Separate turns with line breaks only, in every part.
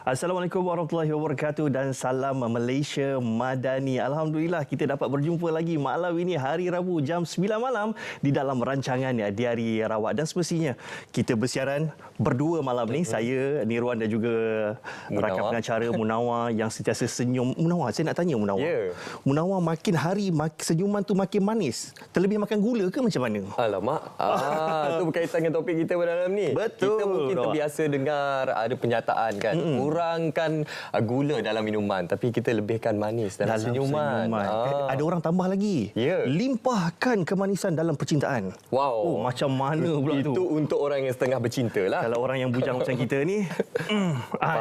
Assalamualaikum warahmatullahi wabarakatuh dan salam Malaysia Madani. Alhamdulillah kita dapat berjumpa lagi malam ini hari Rabu jam 9 malam di dalam rancangan Diari Rawat. Dan semestinya kita bersiaran berdua malam ni. Saya, Nirwan dan juga rakan pengacara Munawar yang sentiasa senyum. Munawar, saya nak tanya Munawar. Munawar makin hari senyuman tu makin manis. Terlebih makan gula ke macam mana?
Alamak. Itu berkaitan dengan topik kita pada malam ni.
Betul.
Kita mungkin terbiasa dengar ada penyataan kan. Kurangkan gula dalam minuman tapi kita lebihkan manis dalam senyuman.
Ada orang tambah lagi. Limpahkan kemanisan dalam percintaan.
Wow.
Oh, macam mana pula tu?
Itu untuk orang yang setengah bercinta lah.
Kalau orang yang bujang macam kita ni,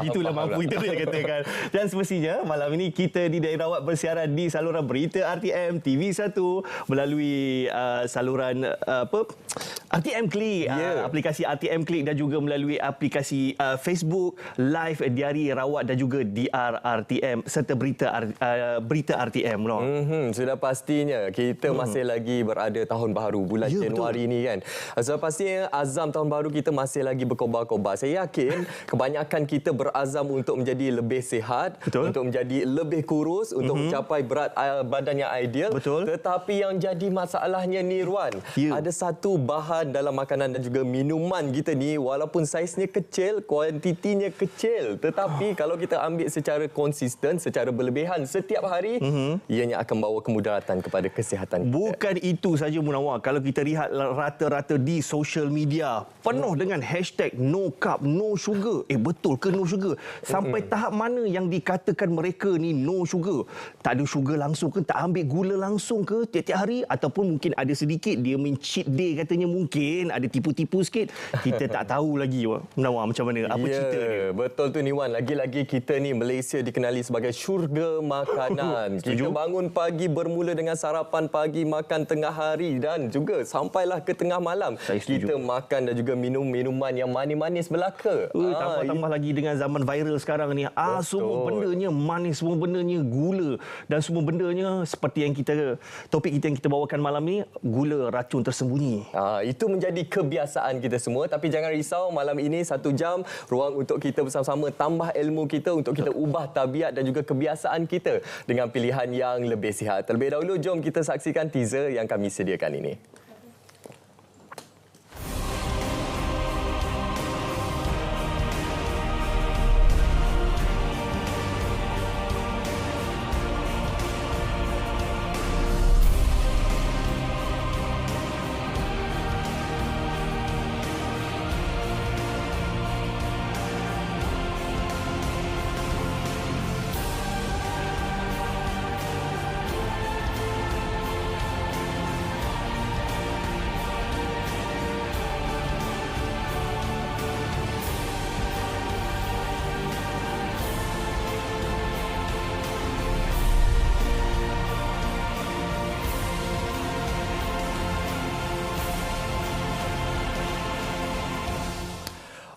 itulah mampu kita dia katakan. Dan semestinya malam ini kita di Diari Rawat bersiaran di saluran berita RTM TV1 melalui saluran RTM Klik, aplikasi RTM Klik dan juga melalui aplikasi Facebook Live Diari Rawat dan juga DRRTM serta berita RTM.
Sudah pastinya kita masih lagi berada tahun baru bulan Januari ni kan. Sudah pastinya azam tahun baru kita masih lagi berkobar-kobar. Saya yakin kebanyakan kita berazam untuk menjadi lebih sihat, untuk menjadi lebih kurus, untuk mencapai berat badan yang ideal. Tetapi yang jadi masalahnya Nirwan, ada satu bahan dalam makanan dan juga minuman kita ni walaupun saiznya kecil, kuantitinya kecil, tetapi kalau kita ambil secara konsisten, secara berlebihan setiap hari, ianya akan bawa kemudaratan kepada kesihatan kita.
Bukan itu saja Munawar. Kalau kita lihat rata-rata di social media penuh dengan hashtag no carb, no sugar. Betul ke no sugar? Sampai tahap mana yang dikatakan mereka ni no sugar? Tak ada sugar langsung ke? Tak ambil gula langsung ke tiap-tiap hari? Ataupun mungkin ada sedikit dia cheat day katanya, mungkin ada tipu-tipu sikit. Kita tak tahu lagi Munawar macam mana. Apa cerita dia?
Betul tu Niwan. Lagi-lagi kita ni Malaysia dikenali sebagai syurga makanan. Kita bangun pagi bermula dengan sarapan pagi, makan tengah hari dan juga sampailah ke tengah malam. Kita makan dan juga minum minuman yang manis-manis belaka.
Tambah-tambah lagi dengan zaman viral sekarang ni. Semua bendanya manis, semua bendanya gula dan semua bendanya seperti yang topik kita yang kita bawakan malam ni, gula racun tersembunyi.
Itu menjadi kebiasaan kita semua, tapi jangan risau, malam ini 1 jam ruang untuk kita bersama-sama tambah ilmu kita untuk kita ubah tabiat dan juga kebiasaan kita dengan pilihan yang lebih sihat. Terlebih dahulu jom kita saksikan teaser yang kami sediakan ini.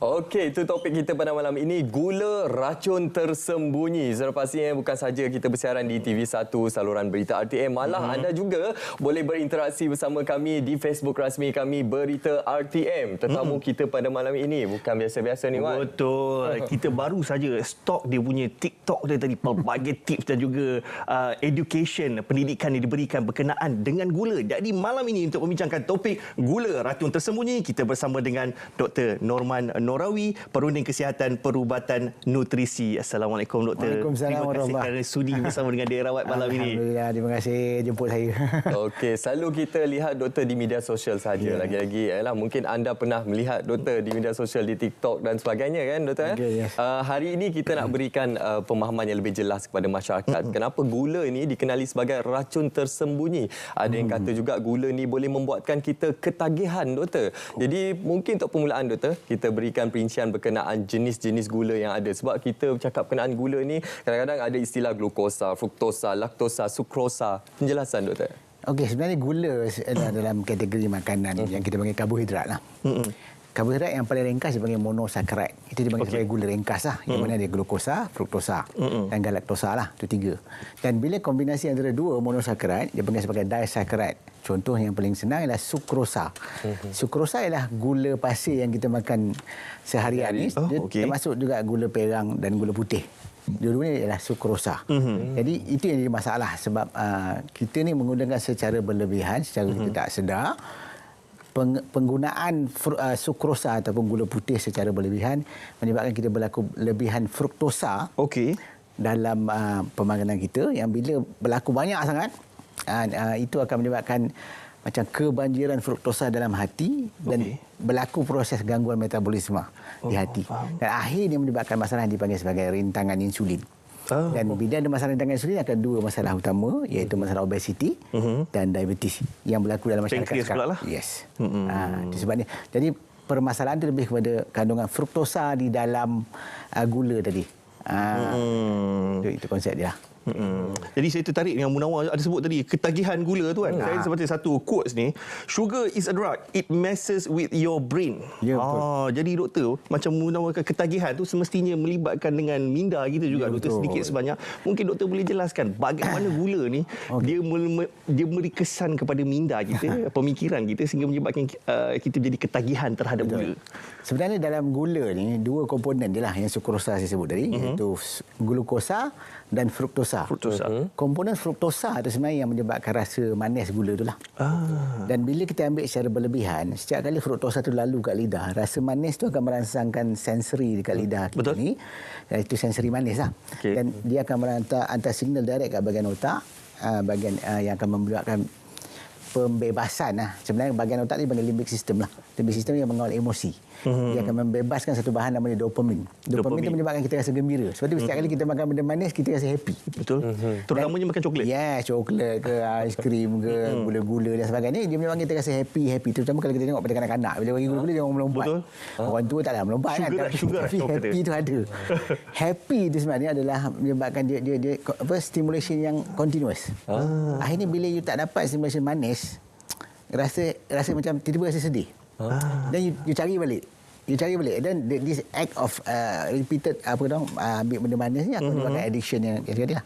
Okey, itu topik kita pada malam ini, gula racun tersembunyi. Sudah pastinya bukan saja kita bersiaran di TV1 saluran berita RTM, malah anda juga boleh berinteraksi bersama kami di Facebook rasmi kami Berita RTM. Tetamu kita pada malam ini bukan biasa-biasa ni, Wan.
Betul. Kita baru saja stok dia punya TikTok dia tadi, pelbagai tips dan juga education, pendidikan yang diberikan berkenaan dengan gula. Jadi malam ini untuk membincangkan topik gula racun tersembunyi, kita bersama dengan Dr. Norman Norawi, Perunding Kesihatan Perubatan Nutrisi. Assalamualaikum Doktor.
Waalaikumsalam.
Terima kasih kerana sudi bersama dengan Diari Rawat malam ini.
Alhamdulillah, terima kasih jemput saya.
Okey, selalu kita lihat doktor di media sosial saja. Lagi-lagi mungkin anda pernah melihat doktor di media sosial, di TikTok dan sebagainya kan doktor? Hari ini kita nak berikan pemahaman yang lebih jelas kepada masyarakat. Kenapa gula ini dikenali sebagai racun tersembunyi? Ada yang kata juga gula ni boleh membuatkan kita ketagihan doktor. Jadi mungkin untuk permulaan doktor, kita berikan perincian berkenaan jenis-jenis gula yang ada. Sebab kita bercakap berkenaan gula ni, kadang-kadang ada istilah glukosa, fruktosa, laktosa, sukrosa. Penjelasan doktor.
Okey, sebenarnya gula adalah dalam kategori makanan yang kita panggil karbohidrat lah. Karbohidrat yang paling ringkas dipanggil monosaccharide. Itu dipanggil sebagai gula ringkas lah. Yang mana ada glukosa, fruktosa dan galaktosa lah. Itu 3. Dan bila kombinasi antara 2 monosaccharide, dia panggil sebagai disaccharide. Contoh yang paling senang ialah sukrosa. Sukrosa ialah gula pasir yang kita makan seharian ni. Dia termasuk juga gula perang dan gula putih. Dua-duanya ialah sukrosa. Jadi itu yang jadi masalah sebab kita ni menggunakan secara berlebihan, secara kita tak sedar. Penggunaan sukrosa ataupun gula putih secara berlebihan menyebabkan kita berlaku lebihan fruktosa dalam pemakanan kita, yang bila berlaku banyak sangat itu akan menyebabkan macam kebanjiran fruktosa dalam hati dan berlaku proses gangguan metabolisme di hati. Dan akhirnya menyebabkan masalah yang dipanggil sebagai rintangan insulin. Dan bila ada masalah rintangan insulin akan 2 masalah utama, iaitu masalah obesiti dan diabetes yang berlaku dalam masyarakat sekarang. Yes. Itu sebabnya. Jadi permasalahan itu lebih kepada kandungan fruktosa di dalam gula tadi. Itu konsep dia.
Jadi saya tertarik dengan Munawar ada sebut tadi ketagihan gula tu kan. Saya seperti satu quotes ni, sugar is a drug, it messes with your brain. Jadi doktor, macam Munawar ketagihan tu semestinya melibatkan dengan minda kita juga, doktor, sedikit sebanyak. Mungkin doktor boleh jelaskan bagaimana gula ni dia memberi kesan kepada minda kita, pemikiran kita sehingga menyebabkan kita jadi ketagihan terhadap gula.
Sebenarnya dalam gula ni 2 komponen je lah yang sukrosa saya sebut tadi, iaitu glukosa dan fruktosa. Komponen fruktosa itu sebenarnya yang menyebabkan rasa manis gula itulah. Dan bila kita ambil secara berlebihan, setiap kali fruktosa itu lalu kat lidah, rasa manis itu akan merangsangkan sensori dekat lidah kita ni. Itu sensori manis lah. Dan dia akan hantar signal direct kat bahagian otak, bahagian yang akan membuatkan pembebasan lah. Sebenarnya bahagian otak ni panggil limbic system lah. Limbic system yang mengawal emosi. Dia akan membebaskan satu bahan namanya dopamin. Dopamin itu menyebabkan kita rasa gembira. Sebab itu setiap kali kita makan benda manis, kita rasa happy.
Betul. Terutamanya makan coklat.
Ya, coklat ke aiskrim ke gula-gula dan sebagainya. Dia menyebabkan kita rasa happy. Terutama kalau kita tengok pada kanak-kanak. Bila bagi gula-gula, dia orang melompat.
Betul.
Orang tua tak ada melompat kan. Tapi happy itu ada. Happy itu sebenarnya adalah menyebabkan dia stimulation yang continuous. Akhirnya bila you tak dapat stimulation manis, rasa macam tiba-tiba rasa sedih. Dan you cari balik. Dan this act of repeated ambil benda manis ni akan menyebabkan addiction yang jadi lah.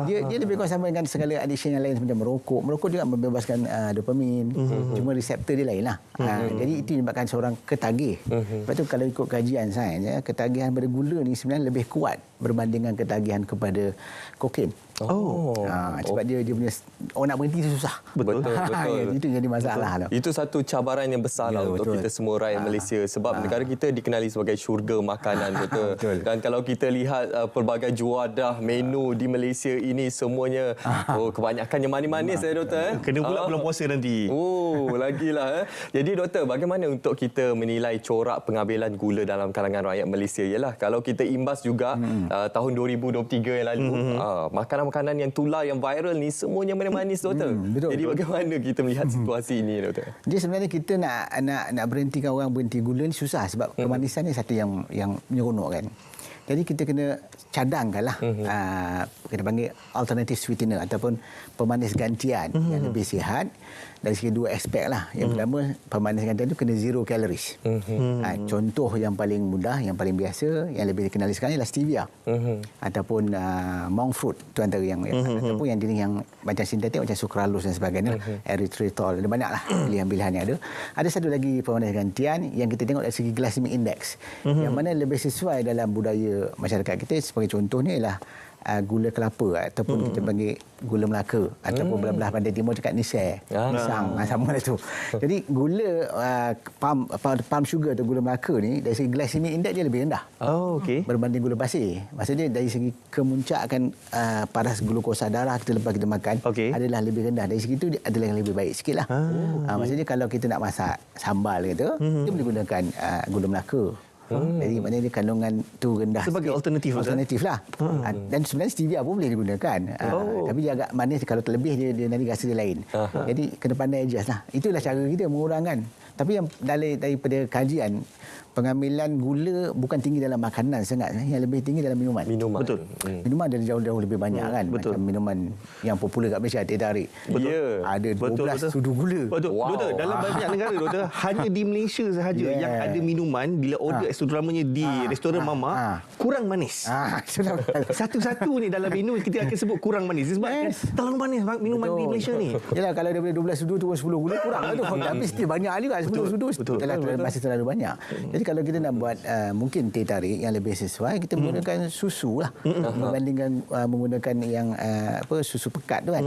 Dia lebih kurang sama dengan segala addiction yang lain seperti merokok. Merokok juga membebaskan dopamin. Cuma reseptor dia lain lah. Jadi itu menyebabkan seorang ketagih. Sebab tu kalau ikut kajian sains, ketagihan pada gula ni sebenarnya lebih kuat berbandingkan ketagihan kepada kokain. Sebab dia punya orang nak berhenti tu susah.
Betul.
Itu jadi masalah.
Itu satu cabaran yang besar lah untuk kita semua rakyat Malaysia, sebab negara kita dikenali sebagai syurga makanan, betul. Dan kalau kita lihat pelbagai juadah menu di Malaysia ini semuanya kebanyakannya manis-manis doktor.
Kena pula bulan puasa nanti.
Lagilah. Jadi doktor, bagaimana untuk kita menilai corak pengambilan gula dalam kalangan rakyat Malaysia? Yalah, kalau kita imbas juga tahun 2023 yang lalu, makanan-makanan yang tular, yang viral ni semuanya manis-manis doktor. Jadi bagaimana kita melihat situasi ini doktor?
Jadi sebenarnya kita nak berhentikan orang berhenti gula ni susah sebab kemanisan ni satu yang menyeronok kan. Jadi kita kena cadangkanlah kita panggil alternative sweetener ataupun pemanis gantian yang lebih sihat dari segi 2 aspek lah. Yang pertama, pemanis gantian itu kena 0 calories. Contoh yang paling mudah, yang paling biasa, yang lebih dikenali sekarang ialah stevia ataupun monk fruit. Itu antara yang ataupun yang jenis yang macam sintetik macam sucralose dan sebagainya, erythritol. Ada banyaklah pilihan-pilihan yang ada. Ada satu lagi pemanis gantian yang kita tengok dari segi glycemic index, yang mana lebih sesuai dalam budaya masyarakat kita. Sebagai contohnya ialah gula kelapa ataupun kita panggil gula Melaka ataupun belah-belah Pantai Timur cakap nisai, nisang, sama lah tu. Jadi gula palm sugar atau gula Melaka ni dari segi glycemic index dia lebih rendah berbanding gula pasir. Maksudnya dari segi kemuncakan paras glukosa darah kita lepas kita makan adalah lebih rendah. Dari segi itu adalah yang lebih baik sikit lah. Maksudnya kalau kita nak masak sambal kita boleh gunakan gula Melaka. Jadi maknanya dia kandungan tu rendah
sebagai
sikit. Alternatif lah. Dan sebenarnya stevia pun boleh digunakan. Tapi dia agak manis, kalau terlebih dia nanti rasa dia lain. Jadi kena pandai adjust lah. Itulah cara kita mengurangkan. Tapi yang daripada kajian, pengambilan gula bukan tinggi dalam makanan sangat, yang lebih tinggi dalam minuman.
Betul.
Minuman ada jauh-jauh lebih banyak kan.
betul.
Macam minuman yang popular kat Malaysia, teh tarik.
Ya.
Ada 12
Betul.
sudu gula.
Betul.
Wow.
Doktor, dalam banyak negara doktor, hanya di Malaysia sahaja yang ada minuman bila order terutamanya di restoran mama kurang manis.
Sudah.
Satu-satu ni dalam minum kita akan sebut kurang manis. Sebab kan terlalu manis minuman di Malaysia ni.
Yalah, kalau daripada 12 sudu turun 10 gula kurang lah tu. Tapi still banyak juga 10 sudu. Masih terlalu banyak. Jadi kalau kita nak buat mungkin teh tarik yang lebih sesuai, kita menggunakan susu lah. Berbandingkan menggunakan yang susu pekat tu kan.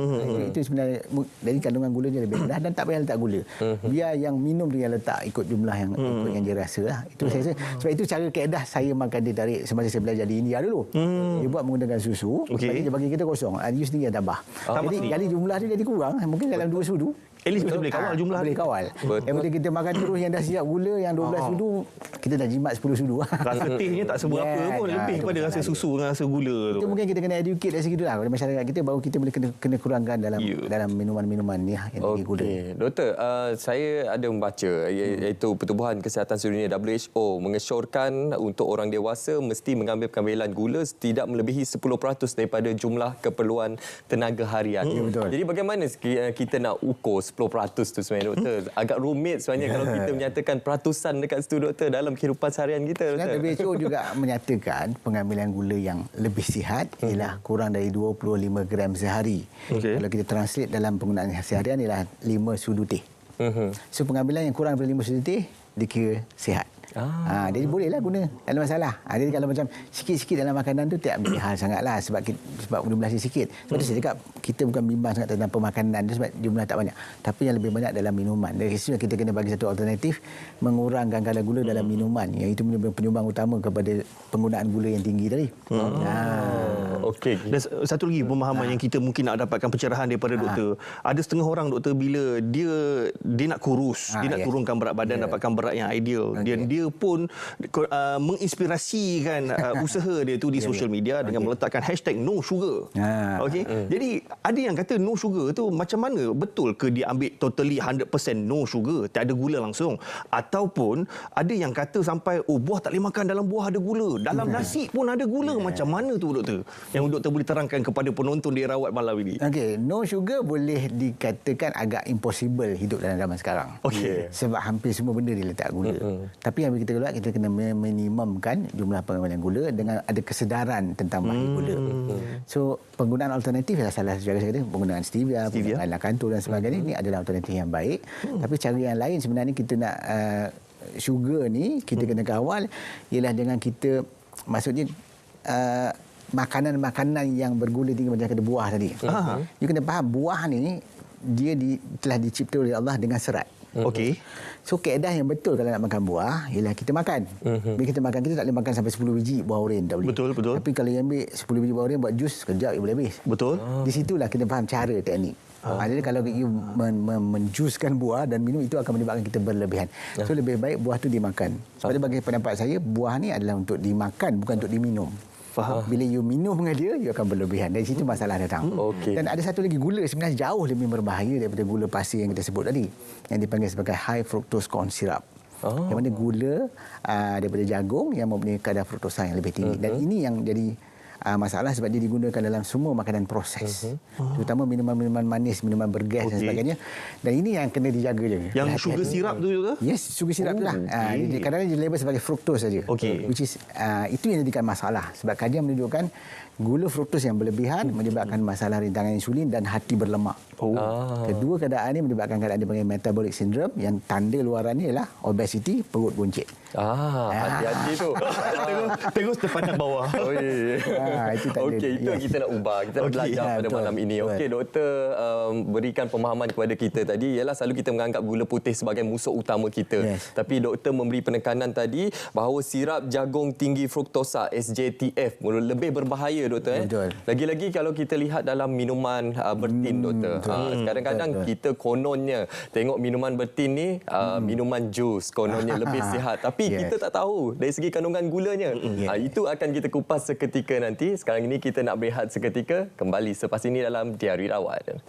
Itu sebenarnya dari kandungan gulanya lebih rendah dan tak payah letak gula. Biar yang minum tu yang letak ikut jumlah yang ikut yang dia rasa lah. Itu saya rasa. Sebab itu cara kaedah saya makan teh tarik semasa saya belajar di India dulu. Dia buat menggunakan susu. Dia bagi kita kosong. You sendiri yang tambah. Jadi kali jumlah dia jadi kurang. Mungkin dalam 2 sudu.
At least kita boleh kawal jumlah.
Boleh kawal. Yang penting kita makan terus yang dah siap gula, yang 12 sudu, kita dah jimat 10 sudu.
Rasa tehnya tak seberapa pun, lebih kepada rasa susu dengan rasa gula tu.
Itu mungkin kita kena educate dari segitu lah kepada masyarakat kita, baru kita boleh kena kurangkan dalam minuman-minuman ni yang tinggi gula.
Doktor, saya ada membaca iaitu Pertubuhan Kesihatan Sedunia WHO mengesyorkan untuk orang dewasa mesti mengambil pengambilan gula tidak melebihi 10% daripada jumlah keperluan tenaga harian.
Betul.
Jadi bagaimana kita nak ukur 10% tu sebenarnya doktor? Agak rumit sebenarnya kalau kita menyatakan peratusan dekat situ doktor dalam kehidupan seharian kita doktor.
WHO juga menyatakan pengambilan gula yang lebih sihat ialah kurang dari 25 gram sehari. Kalau kita translate dalam penggunaan seharian ialah 5 sudu teh. So pengambilan yang kurang daripada 5 sudu teh dikira sihat. Jadi bolehlah guna, tak ada masalah. Jadi kalau macam sikit-sikit dalam makanan tu tak ambil hal sangatlah sebab jumlah sikit. Sebab tu saya cakap kita bukan bimbang sangat tentang pemakanan tu sebab jumlah tak banyak. Tapi yang lebih banyak dalam minuman. Dari situ kita kena bagi satu alternatif mengurangkan kadar gula dalam minuman, yang itu penyumbang utama kepada penggunaan gula yang tinggi tadi.
Okey.
Dan satu lagi pemahaman yang kita mungkin nak dapatkan pencerahan daripada doktor. Ada setengah orang doktor bila dia nak kurus, dia nak turunkan berat badan, dapatkan berat yang ideal. Dia pun menginspirasikan usaha dia tu di social media dengan meletakkan hashtag no sugar. Okey. Jadi ada yang kata no sugar tu macam mana? Betul ke dia ambil totally 100% no sugar, tak ada gula langsung? Ataupun ada yang kata sampai buah tak boleh makan, dalam buah ada gula, dalam nasi pun ada gula. Macam mana tu doktor? Yang doktor boleh terangkan kepada penonton di Rawat malam ini.
Okey, no sugar boleh dikatakan agak impossible hidup dalam zaman sekarang.
Okey.
Sebab hampir semua benda dia letak gula. Tapi yang kita buat, kita kena minimumkan jumlah pengambilan gula dengan ada kesedaran tentang bahaya gula. So penggunaan alternatif adalah salah satu cara saya kata, penggunaan stevia. Penggunaan lakanto dan sebagainya, ini adalah alternatif yang baik. Tapi cara yang lain sebenarnya kita nak sugar ni kita kena kawal ialah dengan kita, maksudnya makanan-makanan yang bergula tinggi macam kata buah tadi. You kena faham buah ni dia telah dicipta oleh Allah dengan serat.
Okey.
So kaedah yang betul kalau nak makan buah ialah kita makan. Bila kita makan, kita tak boleh makan sampai 10 biji buah oren, tak boleh.
Betul.
Tapi kalau you ambil 10 biji buah oren buat jus, sekejap you boleh habis.
Betul.
Di situlah kita faham cara, teknik. Jadi kalau you menjuskan buah dan minum, itu akan menyebabkan kita berlebihan. So lebih baik buah tu dimakan. Sebab bagi pendapat saya, buah ni adalah untuk dimakan, bukan untuk diminum. Faham. Bila you minum dengan dia, you akan berlebihan. Dari situ masalah datang. Dan ada satu lagi, gula sebenarnya jauh lebih berbahaya daripada gula pasir yang kita sebut tadi, yang dipanggil sebagai high fructose corn syrup. Yang mana gula daripada jagung yang mempunyai kadar fruktosa yang lebih tinggi. Dan ini yang jadi masalah sebab dia digunakan dalam semua makanan proses. Terutama minuman-minuman manis, minuman bergas dan sebagainya. Dan ini yang kena dijaga je.
Yang sugar syrup tu juga?
Yes, sugar syrup tu lah. Kadang-kadang dia label sebagai fruktos saja. Which is itu yang jadikan masalah. Sebab kajian menunjukkan gula fruktos yang berlebihan menyebabkan masalah rintangan insulin dan hati berlemak. Kedua keadaan ini menyebabkan keadaan dipanggil metabolic syndrome, yang tanda luarannya ialah obesity, perut buncit.
Hati-hati tu.
Terus terpandang bawah.
Itu tanda.
Okey, itu yang kita nak ubah. Kita nak belajar pada malam ini. Okey, doktor berikan pemahaman kepada kita tadi ialah selalu kita menganggap gula putih sebagai musuh utama kita. Tapi doktor memberi penekanan tadi bahawa sirap jagung tinggi fruktosa SJTF lebih berbahaya doktor. Lagi-lagi kalau kita lihat dalam minuman bertin doktor. Kadang-kadang kita kononnya tengok minuman bertin ni minuman jus, kononnya lebih sihat. Tapi kita tak tahu dari segi kandungan gulanya. Itu akan kita kupas seketika nanti. Sekarang ini kita nak berehat seketika. Kembali selepas ini dalam Diari Rawat.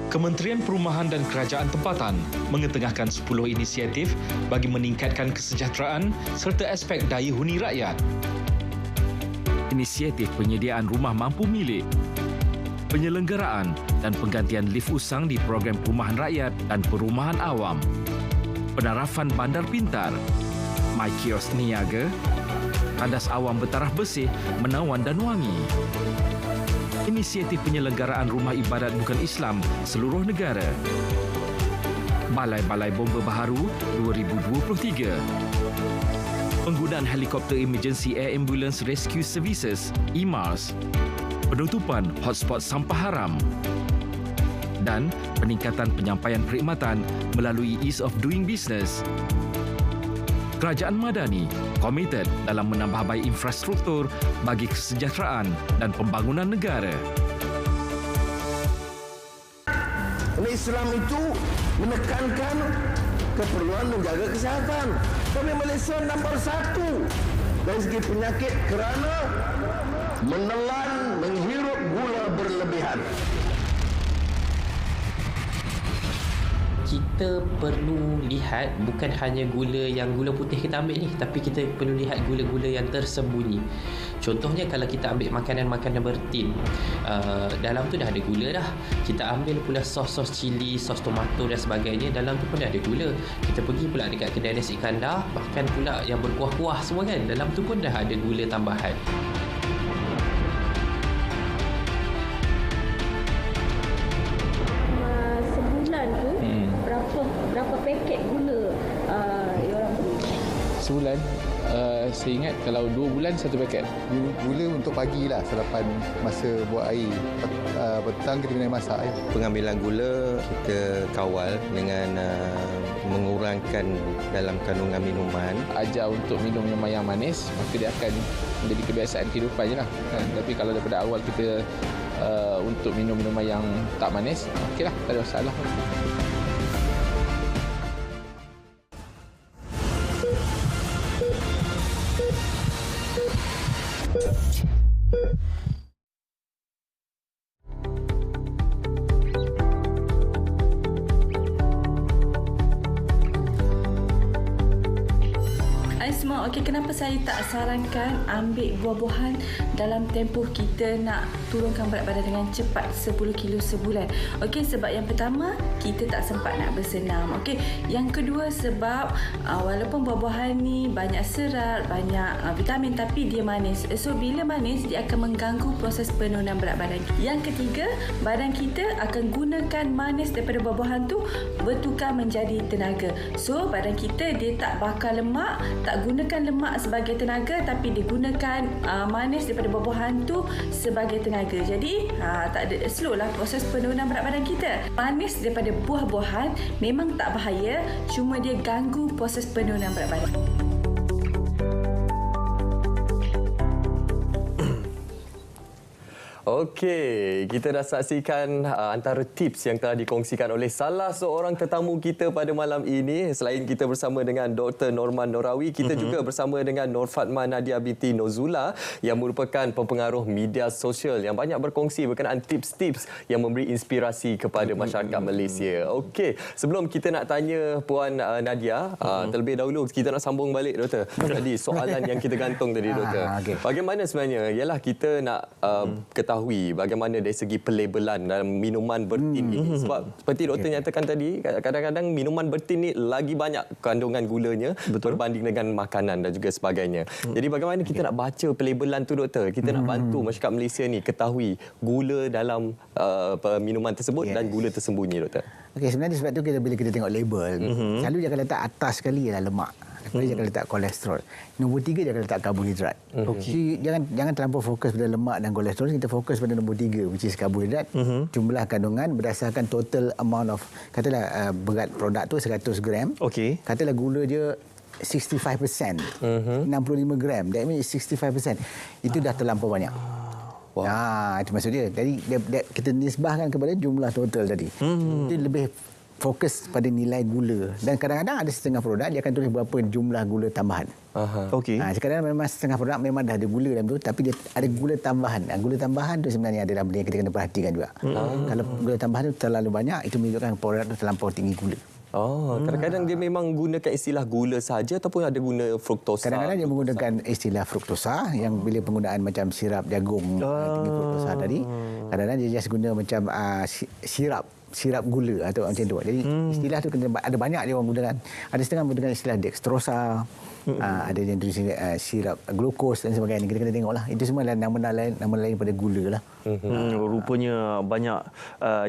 Kementerian Perumahan dan Kerajaan Tempatan mengetengahkan 10 inisiatif bagi meningkatkan kesejahteraan serta aspek daya huni rakyat. Inisiatif penyediaan rumah mampu milik, penyelenggaraan dan penggantian lift usang di program perumahan rakyat dan perumahan awam, penarafan bandar pintar, My Kiosk Niaga, tandas awam bertaraf bersih, menawan dan wangi. Inisiatif penyelenggaraan rumah ibadat bukan Islam seluruh negara. Balai-balai bomba baharu 2023. Penggunaan helikopter Emergency Air Ambulance Rescue Services (EMARS). Penutupan hotspot sampah haram. Dan peningkatan penyampaian perkhidmatan melalui Ease of Doing Business. Kerajaan Madani komited dalam menambah baik infrastruktur bagi kesejahteraan dan pembangunan negara.
Islam itu menekankan keperluan menjaga kesehatan. Tapi Malaysia nombor 1 dari segi penyakit kerana menelan, menghirup gula berlebihan.
Kita perlu lihat bukan hanya gula putih kita ambil ni, tapi kita perlu lihat gula-gula yang tersembunyi. Contohnya kalau kita ambil makanan-makanan bertin, dalam tu dah ada gula dah. Kita ambil pula sos cili, sos tomato dan sebagainya, dalam tu pun dah ada gula. Kita pergi pula dekat kedai nasi kandar, makan pula yang berkuah-kuah semua kan, dalam tu pun dah ada gula tambahan.
Berapa paket gula orang beli?
Sebulan, saya ingat kalau 2 bulan 1 paket.
Gula untuk pagi lah selepas masa buat air. Petang kita kena masak air.
Pengambilan gula kita kawal dengan mengurangkan dalam kandungan minuman.
Ajar untuk minum minuman yang manis, maka dia akan menjadi kebiasaan kehidupan je lah. Tapi kalau daripada awal kita untuk minum minuman yang tak manis, okeylah, tak ada masalah.
Semua okey, kenapa saya tak sarankan ambil buah-buahan dalam tempoh kita nak turunkan berat badan dengan cepat 10 kilo sebulan. Okey, sebab yang pertama kita tak sempat nak bersenam. Okey, yang kedua sebab walaupun buah-buahan ni banyak serat, banyak vitamin, tapi dia manis. So bila manis dia akan mengganggu proses penurunan berat badan. Yang ketiga, badan kita akan gunakan manis daripada buah-buahan tu bertukar menjadi tenaga. So badan kita dia tak bakar lemak, tak gunakan lemak sebagai tenaga, tapi digunakan manis daripada buah-buahan tu sebagai tenaga. Jadi tak ada, slow lah proses penurunan berat badan kita. Manis daripada buah-buahan memang tak bahaya, cuma dia ganggu proses penurunan berat badan.
Okey, kita dah saksikan antara tips yang telah dikongsikan oleh salah seorang tetamu kita pada malam ini. Selain kita bersama dengan Dr. Norman Norawi, kita juga bersama dengan Nur Fatma Nadia binti Nozula yang merupakan pempengaruh media sosial yang banyak berkongsi berkenaan tips-tips yang memberi inspirasi kepada masyarakat Malaysia. Okey, sebelum kita nak tanya Puan Nadia, terlebih dahulu kita nak sambung balik Doktor. Tadi soalan yang kita gantung tadi Doktor. Bagaimana sebenarnya? Yalah kita nak ketahui bagaimana dari segi pelabelan dalam minuman bertin ini, sebab seperti doktor nyatakan tadi, kadang-kadang minuman bertin ni lagi banyak kandungan gulanya berbanding dengan makanan dan juga sebagainya. Jadi bagaimana kita nak baca pelabelan tu doktor? Kita nak bantu masyarakat Malaysia ni ketahui gula dalam minuman tersebut dan gula tersembunyi doktor.
Okey, sebenarnya sebab tu bila kita tengok label, selalu dia akan letak atas sekali ialah lemak. Dia akan letak kolesterol. Nombor 3 dia akan letak karbohidrat. Okay. Jangan terlampau fokus pada lemak dan kolesterol. Kita fokus pada nombor 3, which is karbohidrat. Jumlah kandungan berdasarkan total amount of, katalah berat produk tu 100 gram.
Okey.
Katalah gula dia 65%. 65 gram. That means 65%. Itu dah terlampau banyak. Itu maksud dia. Jadi kita nisbahkan kepada jumlah total tadi. Itu lebih fokus pada nilai gula. Dan kadang-kadang ada setengah produk dia akan tulis berapa jumlah gula tambahan.
Okey.
Sekarang memang setengah produk memang dah ada gula dalam tu, tapi dia ada gula tambahan. Gula tambahan tu sebenarnya adalah benda yang kita kena perhatikan juga. Kalau gula tambahan tu terlalu banyak, itu menunjukkan produk tu terlampau tinggi gula.
Kadang-kadang dia memang gunakan istilah gula saja ataupun ada guna fruktosa.
Kadang-kadang dia menggunakan istilah fruktosa yang bila penggunaan macam sirap jagung tinggi fruktosa tadi. Kadang-kadang dia just guna macam sirap gula atau macam tu. Jadi istilah tu kena ada banyak dia orang gunakan. Ada setengah menggunakan istilah dextrosa. Ada yang tulis sirap glukos dan sebagainya. Kita kena tengoklah. Itu semua adalah nama lain pada gula lah.
Rupanya banyak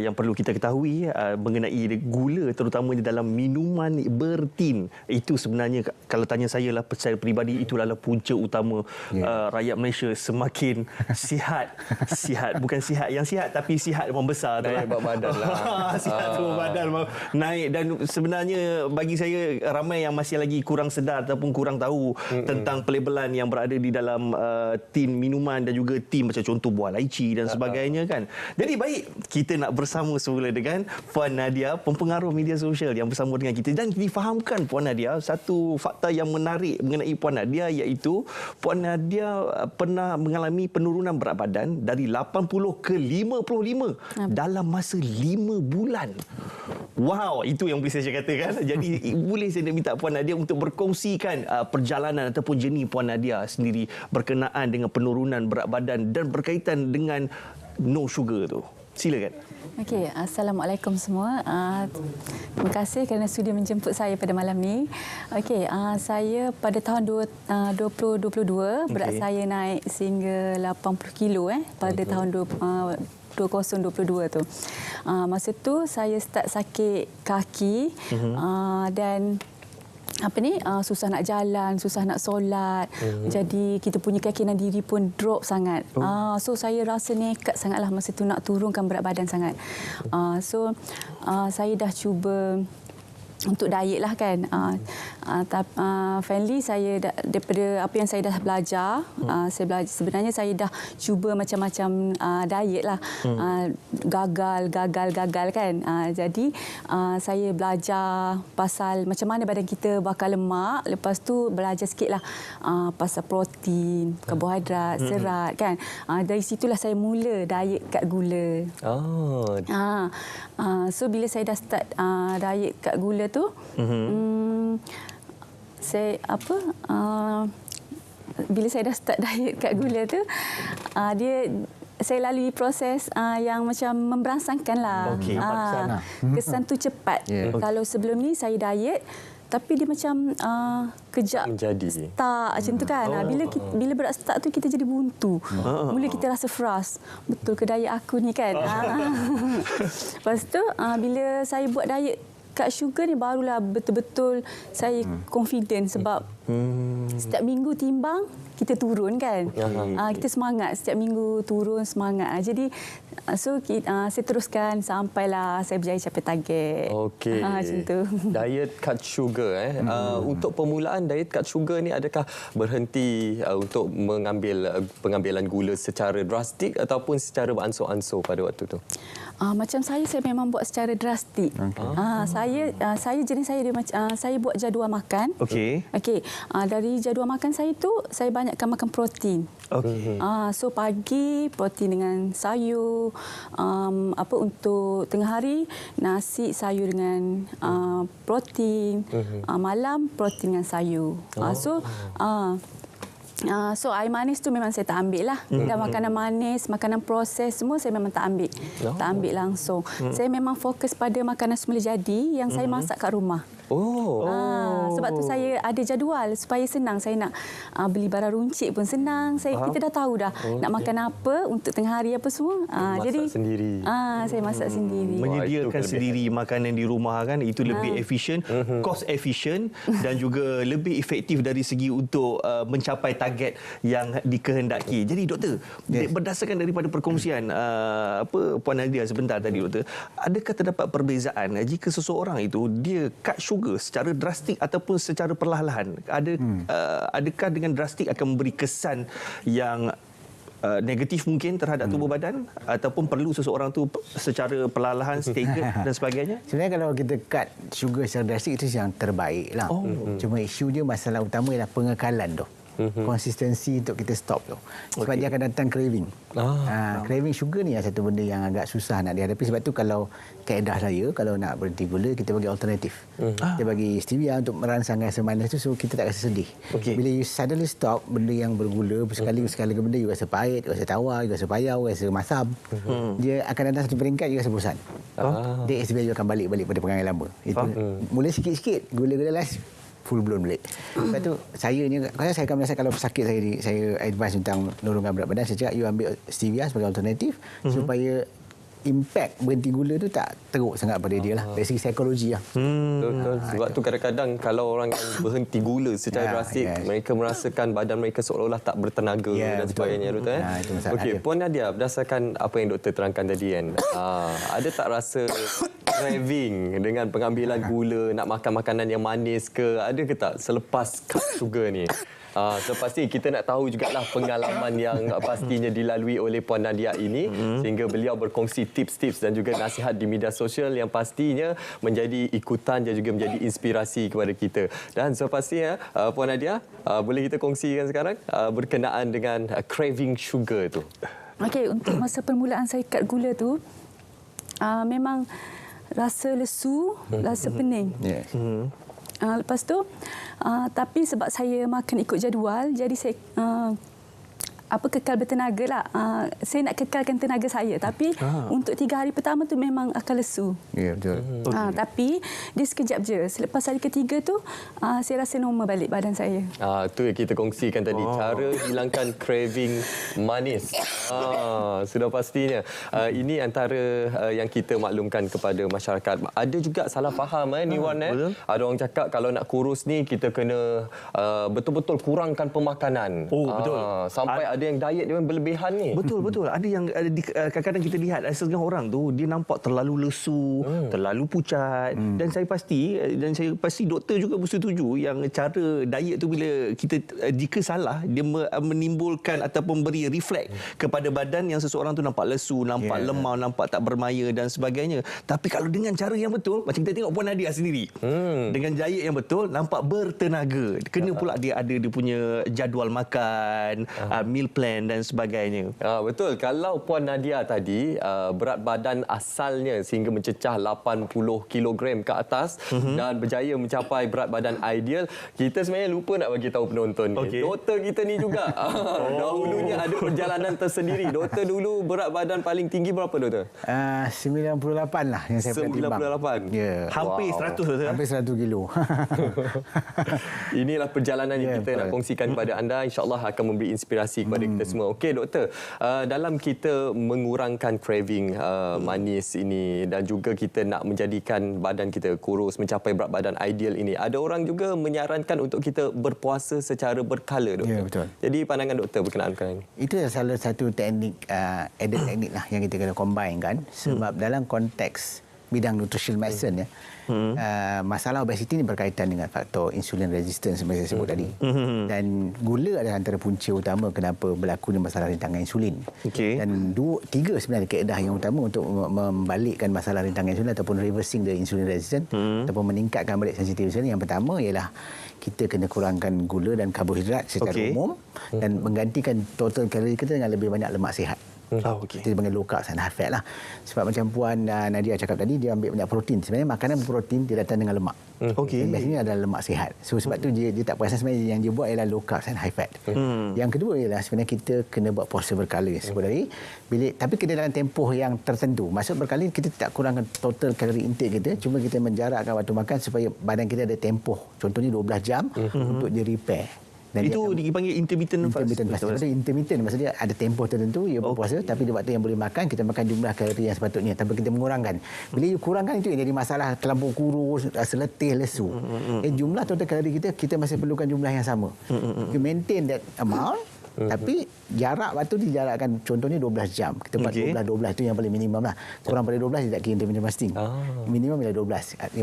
yang perlu kita ketahui mengenai gula, terutama di dalam minuman bertin. Itu sebenarnya kalau tanya saya lah secara peribadi, itulah punca utama rakyat Malaysia semakin sihat. Bukan sihat yang sihat, tapi sihat membesar.
Naik badan lah.
Sihat badan naik. Dan sebenarnya bagi saya ramai yang masih lagi kurang sedar ataupun kurang tahu tentang pelabelan yang berada di dalam tin minuman dan juga tin macam contoh buah laici dan sebagainya kan. Jadi baik, kita nak bersama semula dengan Puan Nadia, pempengaruh media sosial yang bersama dengan kita, dan difahamkan Puan Nadia satu fakta yang menarik mengenai Puan Nadia, iaitu Puan Nadia pernah mengalami penurunan berat badan dari 80 ke 55 dalam masa 5 bulan. Wow, itu yang boleh saya katakan. Jadi boleh saya minta Puan Nadia untuk berkongsikan perjalanan ataupun journey Puan Nadia sendiri berkenaan dengan penurunan berat badan dan berkaitan dengan no sugar tu. Silakan.
Okey, Assalamualaikum semua. Terima kasih kerana sudi menjemput saya pada malam ni. Okey, saya pada tahun 2022 berat saya naik sehingga 80 kilo pada tahun 2022 tu. Masa tu saya start sakit kaki dan susah nak jalan, susah nak solat. Jadi kita punya keyakinan diri pun drop sangat. So saya rasa nekat sangatlah masa tu nak turunkan berat badan sangat. Saya dah cuba untuk diet lah kan. Finally saya daripada apa yang saya dah belajar, sebenarnya saya dah cuba macam-macam diet lah. Gagal kan. Jadi saya belajar pasal macam mana badan kita bakal lemak. Lepas tu belajar sikit lah pasal protein, karbohidrat, serat kan. Dari situlah saya mula diet kat gula. So bila saya dah start diet kat gula tu, bila saya dah start diet kat gula tu, saya lalui proses yang macam memberangsangkan lah. Kesan tu cepat. Kalau sebelum ni saya diet, tapi dia macam kejap stuck macam tu kan. Bila berat stuck tu kita jadi buntu. Mula kita rasa frust. Betul ke diet aku ni kan? Lepas tu bila saya buat diet kat sugar ni barulah betul-betul saya confident sebab setiap minggu timbang kita turun kan. Kita semangat setiap minggu turun semangat. Jadi saya teruskan sampailah saya berjaya capai target.
Okey.
Macam tu.
Diet cut sugar untuk permulaan diet cut sugar ni adakah berhenti untuk mengambil pengambilan gula secara drastik ataupun secara beransur-ansur pada waktu tu?
Macam saya memang buat secara drastik. Saya jenis saya buat jadual makan. Okey. Dari jadual makan saya tu saya banyakkan makan protein. So pagi protein dengan sayur, untuk tengah hari nasi sayur dengan protein, malam protein dengan sayur. So air manis tu memang saya tak ambil lah. Dan makanan manis, makanan proses semua saya memang tak ambil. Tak ambil langsung. Saya memang fokus pada makanan semula jadi yang saya masak kat rumah. Sebab tu saya ada jadual supaya senang. Saya nak beli barang runcit pun senang. Kita dah tahu dah nak makan apa untuk tengah hari apa semua.
Masak sendiri.
Saya masak sendiri.
Menyediakan sendiri makanan di rumah kan, itu lebih efisien, cost efisien dan juga lebih efektif dari segi untuk mencapai target yang dikehendaki. Jadi doktor, berdasarkan daripada perkongsian Puan Nadia sebentar tadi doktor, adakah terdapat perbezaan jika seseorang itu dia cut sugar secara drastik ataupun secara perlahan-lahan? Adakah dengan drastik akan memberi kesan yang negatif mungkin terhadap tubuh badan ataupun perlu seseorang tu secara perlahan staggered dan sebagainya?
Sebenarnya kalau kita cut sugar secara drastik itu yang terbaik lah. Cuma isu dia masalah utama ialah pengekalan tu. Konsistensi untuk kita stop tu. Sebab dia akan datang craving. Craving sugar ni satu benda yang agak susah nak dihadapi. Sebab tu kalau kaedah saya, kalau nak berhenti gula, kita bagi alternatif. Kita bagi stevia untuk merangsang rasa manis tu, so kita tak rasa sedih. Bila you suddenly stop benda yang bergula, sekali benda you rasa pahit, you rasa tawar, you rasa payau, you rasa masam. Dia akan datang satu peringkat you rasa bosan. Dia SBL you akan balik pada perangai lama. Itu mula sikit-sikit, gula-gula last full blown balik. Lepas tu saya akan merasa kalau sakit saya advise tentang menurunkan berat badan, saya cakap you ambil stevia sebagai alternatif supaya impact berhenti gula tu tak teruk sangat pada dia lah. Dari segi psikologi lah.
Betul. Sebab tu kadang-kadang kalau orang yang berhenti gula secara drastik, mereka merasakan badan mereka seolah-olah tak bertenaga dan sebagainya. Doktor, Okey, Puan Nadia, berdasarkan apa yang doktor terangkan tadi kan, ada tak rasa craving dengan pengambilan gula, nak makan makanan yang manis ke? Ada ke tak selepas cut sugar ni? Pasti kita nak tahu jugalah pengalaman yang pastinya dilalui oleh Puan Nadia ini sehingga beliau berkongsi tips-tips dan juga nasihat di media sosial yang pastinya menjadi ikutan dan juga menjadi inspirasi kepada kita. Dan sepastinya Puan Nadia, boleh kita kongsikan sekarang berkenaan dengan craving sugar tu.
Okey, untuk masa permulaan saya cut gula tu memang rasa lesu, rasa pening. Lepas tu, tapi sebab saya makan ikut jadual, jadi saya kekal bertenaga lah. Saya nak kekalkan tenaga saya. Tapi untuk 3 hari pertama tu memang akan lesu.
Ya, betul.
Tapi dia sekejap je. Selepas hari ketiga tu, saya rasa normal balik badan saya.
Tu yang kita kongsikan tadi. Cara hilangkan craving manis. Sudah pastinya. Ini antara yang kita maklumkan kepada masyarakat. Ada juga salah faham ni Wan. Ada orang cakap kalau nak kurus ni, kita kena betul-betul kurangkan pemakanan.
Betul.
Sampai ada yang diet dia berlebihan ni.
Betul. Ada yang kadang-kadang kita lihat setengah orang tu dia nampak terlalu lesu, terlalu pucat dan saya pasti doktor juga bersetuju yang cara diet tu bila kita jika salah dia menimbulkan ataupun beri refleks kepada badan yang seseorang tu nampak lesu, nampak lemah, nampak tak bermaya dan sebagainya. Tapi kalau dengan cara yang betul, macam kita tengok Puan Nadia sendiri. Dengan diet yang betul nampak bertenaga. Kena pula dia ada dia punya jadual makan, meal plan dan sebagainya.
Betul. Kalau Puan Nadia tadi berat badan asalnya sehingga mencecah 80 kg ke atas dan berjaya mencapai berat badan ideal, kita sebenarnya lupa nak bagi tahu penonton ni. Doktor kita ni juga dahulunya ada perjalanan tersendiri. Doktor dulu berat badan paling tinggi berapa doktor?
98 lah yang saya pernah timbang.
98.
Hampir 100
hampir 100 kilo.
Inilah perjalanan yang kita nak kongsikan kepada anda. InsyaAllah akan memberi inspirasi kepada kita semua. Okey doktor, dalam kita mengurangkan craving manis ini dan juga kita nak menjadikan badan kita kurus, mencapai berat badan ideal ini, ada orang juga menyarankan untuk kita berpuasa secara berkala doktor.
Ya, betul.
Jadi pandangan doktor berkenaan perkara ini?
Itu salah satu teknik, added teknik lah yang kita kena combine kan. Sebab dalam konteks bidang nutritional medicine masalah obesiti ini berkaitan dengan faktor insulin resistance seperti saya sebut tadi. Dan gula adalah antara punca utama kenapa berlakunya masalah rintangan insulin. Dan 3 sebenarnya kaedah yang utama untuk membalikkan masalah rintangan insulin ataupun reversing the insulin resistance ataupun meningkatkan balik sensitivity insulin. Yang pertama ialah kita kena kurangkan gula dan karbohidrat secara umum dan menggantikan total kalori kita dengan lebih banyak lemak sihat. Kita panggil low carb and high fat lah. Sebab macam Puan Nadia cakap tadi, dia ambil banyak protein. Sebenarnya makanan protein dia datang dengan lemak. Biasanya adalah lemak sihat. So sebab tu dia tak perasan sebenarnya yang dia buat ialah low carb and high fat. Yang kedua ialah sebenarnya kita kena buat puasa berkala sebut tadi. Tapi kena dalam tempoh yang tertentu. Maksud berkala kita tak kurangkan total kalori intake kita, cuma kita menjarakkan waktu makan supaya badan kita ada tempoh. Contohnya 12 jam untuk dia repair.
Dan itu dipanggil intermittent fasting.
Intermittent maksudnya ada tempoh tertentu ia berpuasa, tapi di waktu yang boleh makan kita makan jumlah kalori yang sepatutnya tanpa kita mengurangkan. Bila you kurangkan itu yang jadi masalah, terlampau kurus, seletih, lesu. Jumlah total kalori kita masih perlukan jumlah yang sama. You maintain that amount Tapi jarak waktu dijarakkan contohnya 12 jam. Kita buat 12 itu yang paling minimum lah. Kurang pada 12 dia tak kira intermittent fasting. Minimum ialah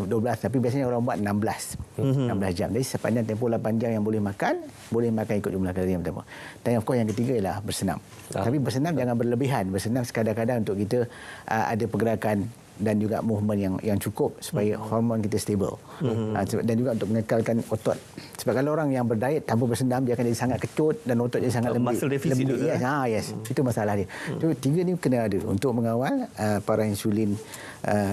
12 tapi biasanya orang buat 16 jam. Jadi sepanjang tempoh 8 jam yang boleh makan ikut jumlah kalori yang pertama. Dan of course yang ketiga ialah bersenam. Tapi bersenam jangan berlebihan. Bersenam sekadar-kadar untuk kita ada pergerakan dan juga movement yang cukup supaya hormon kita stable. Dan juga untuk mengekalkan otot. Sebab kalau orang yang berdiet tanpa bersenam, dia akan jadi sangat kecut dan otot dia sangat lembut.
Muscle deficit
lembut. Yes. Itu masalah dia. So, 3 ni kena ada untuk mengawal para insulin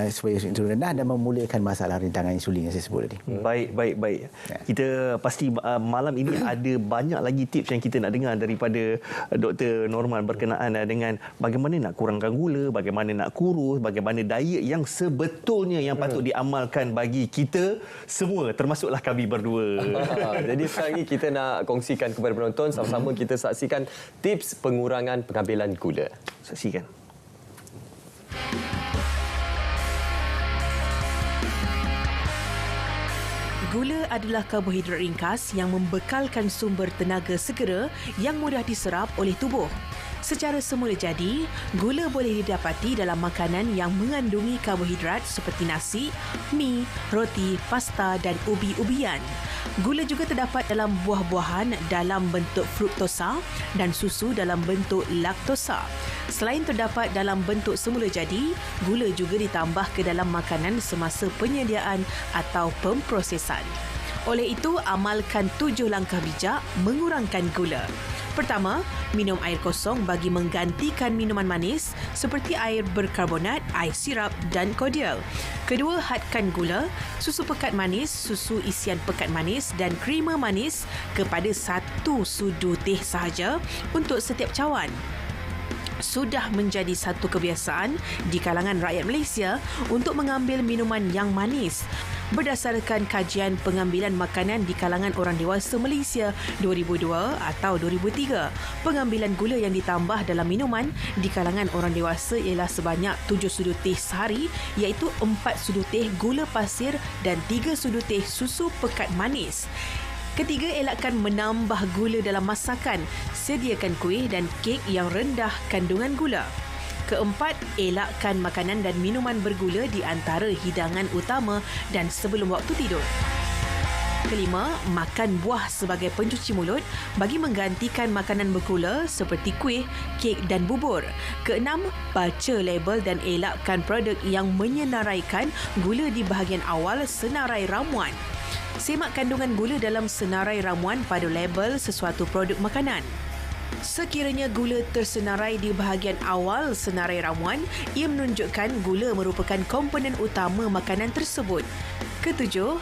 supaya insulin rendah dan memulihkan masalah rintangan insulin yang saya sebut tadi.
Baik. Kita pasti malam ini ada banyak lagi tips yang kita nak dengar daripada Dr. Norman berkenaan dengan bagaimana nak kurangkan gula, bagaimana nak kurus, bagaimana diet yang sebetulnya yang patut diamalkan bagi kita semua, termasuklah kami berdua.
Jadi sekarang ini kita nak kongsikan kepada penonton, sama-sama kita saksikan tips pengurangan pengambilan gula.
Saksikan.
Gula adalah karbohidrat ringkas yang membekalkan sumber tenaga segera yang mudah diserap oleh tubuh. Secara semula jadi, gula boleh didapati dalam makanan yang mengandungi karbohidrat seperti nasi, mi, roti, pasta dan ubi-ubian. Gula juga terdapat dalam buah-buahan dalam bentuk fruktosa dan susu dalam bentuk laktosa. Selain terdapat dalam bentuk semula jadi, gula juga ditambah ke dalam makanan semasa penyediaan atau pemprosesan. Oleh itu, amalkan 7 langkah bijak mengurangkan gula. Pertama, minum air kosong bagi menggantikan minuman manis seperti air berkarbonat, air sirap dan kordial. Kedua, hadkan gula, susu pekat manis, susu isian pekat manis dan krema manis kepada 1 sudu teh sahaja untuk setiap cawan. Sudah menjadi satu kebiasaan di kalangan rakyat Malaysia untuk mengambil minuman yang manis. Berdasarkan kajian pengambilan makanan di kalangan orang dewasa Malaysia 2002 atau 2003, pengambilan gula yang ditambah dalam minuman di kalangan orang dewasa ialah sebanyak 7 sudu teh sehari, iaitu 4 sudu teh gula pasir dan 3 sudu teh susu pekat manis. Ketiga, elakkan menambah gula dalam masakan. Sediakan kuih dan kek yang rendah kandungan gula. Keempat, elakkan makanan dan minuman bergula di antara hidangan utama dan sebelum waktu tidur. Kelima, makan buah sebagai pencuci mulut bagi menggantikan makanan bergula seperti kuih, kek dan bubur. Keenam, baca label dan elakkan produk yang menyenaraikan gula di bahagian awal senarai ramuan. Semak kandungan gula dalam senarai ramuan pada label sesuatu produk makanan. Sekiranya gula tersenarai di bahagian awal senarai ramuan, ia menunjukkan gula merupakan komponen utama makanan tersebut. Ketujuh,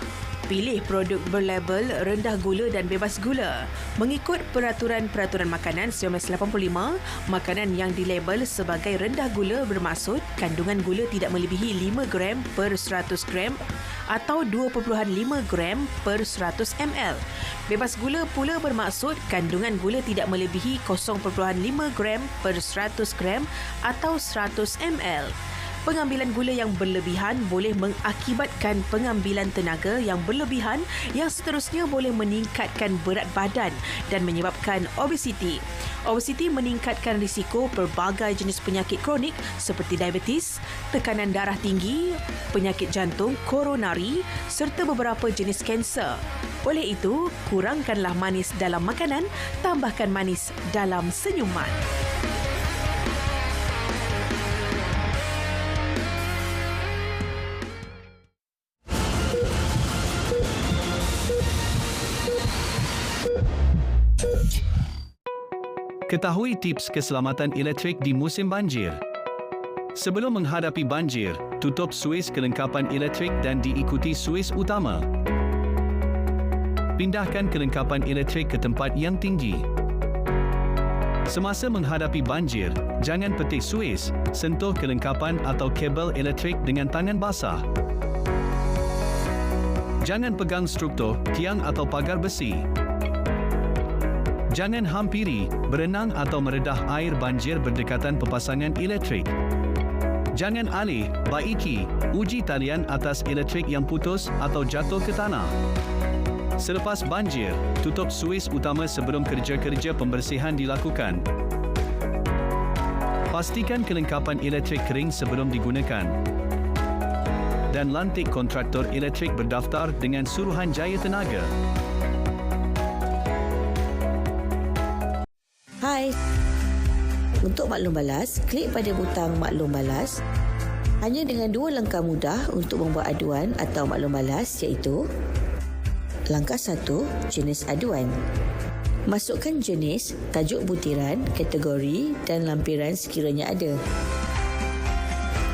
pilih produk berlabel rendah gula dan bebas gula. Mengikut peraturan-peraturan makanan 1985, makanan yang dilabel sebagai rendah gula bermaksud kandungan gula tidak melebihi 5 gram per 100 gram atau 2.5 gram per 100 ml. Bebas gula pula bermaksud kandungan gula tidak melebihi 0.5 gram per 100 gram atau 100 ml. Pengambilan gula yang berlebihan boleh mengakibatkan pengambilan tenaga yang berlebihan yang seterusnya boleh meningkatkan berat badan dan menyebabkan obesiti. Obesiti meningkatkan risiko pelbagai jenis penyakit kronik seperti diabetes, tekanan darah tinggi, penyakit jantung koronari serta beberapa jenis kanser. Oleh itu, kurangkanlah manis dalam makanan, tambahkan manis dalam senyuman.
Ketahui tips keselamatan elektrik di musim banjir. Sebelum menghadapi banjir, tutup suis kelengkapan elektrik dan diikuti suis utama. Pindahkan kelengkapan elektrik ke tempat yang tinggi. Semasa menghadapi banjir, jangan petik suis, sentuh kelengkapan atau kabel elektrik dengan tangan basah. Jangan pegang struktur, tiang atau pagar besi. Jangan hampiri, berenang atau meredah air banjir berdekatan pepasangan elektrik. Jangan alih, baiki, uji talian atas elektrik yang putus atau jatuh ke tanah. Selepas banjir, tutup suis utama sebelum kerja-kerja pembersihan dilakukan. Pastikan kelengkapan elektrik kering sebelum digunakan. Dan lantik kontraktor elektrik berdaftar dengan Suruhanjaya Tenaga.
Hai. Untuk maklum balas, klik pada butang maklum balas. Hanya dengan 2 langkah mudah untuk membuat aduan atau maklum balas iaitu langkah 1, jenis aduan. Masukkan jenis, tajuk butiran, kategori dan lampiran sekiranya ada.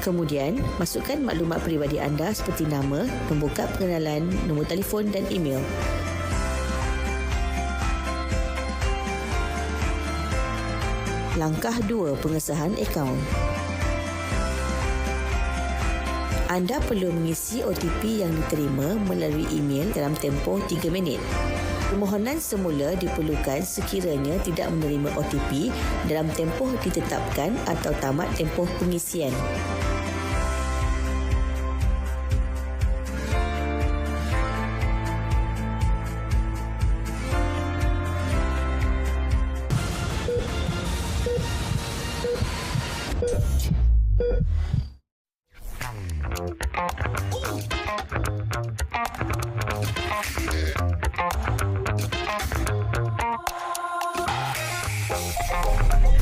Kemudian, masukkan maklumat peribadi anda seperti nama, nombor kad pengenalan, nombor telefon dan email. Langkah 2, pengesahan akaun. Anda perlu mengisi OTP yang diterima melalui email dalam tempoh 3 minit. Permohonan semula diperlukan sekiranya tidak menerima OTP dalam tempoh ditetapkan atau tamat tempoh pengisian.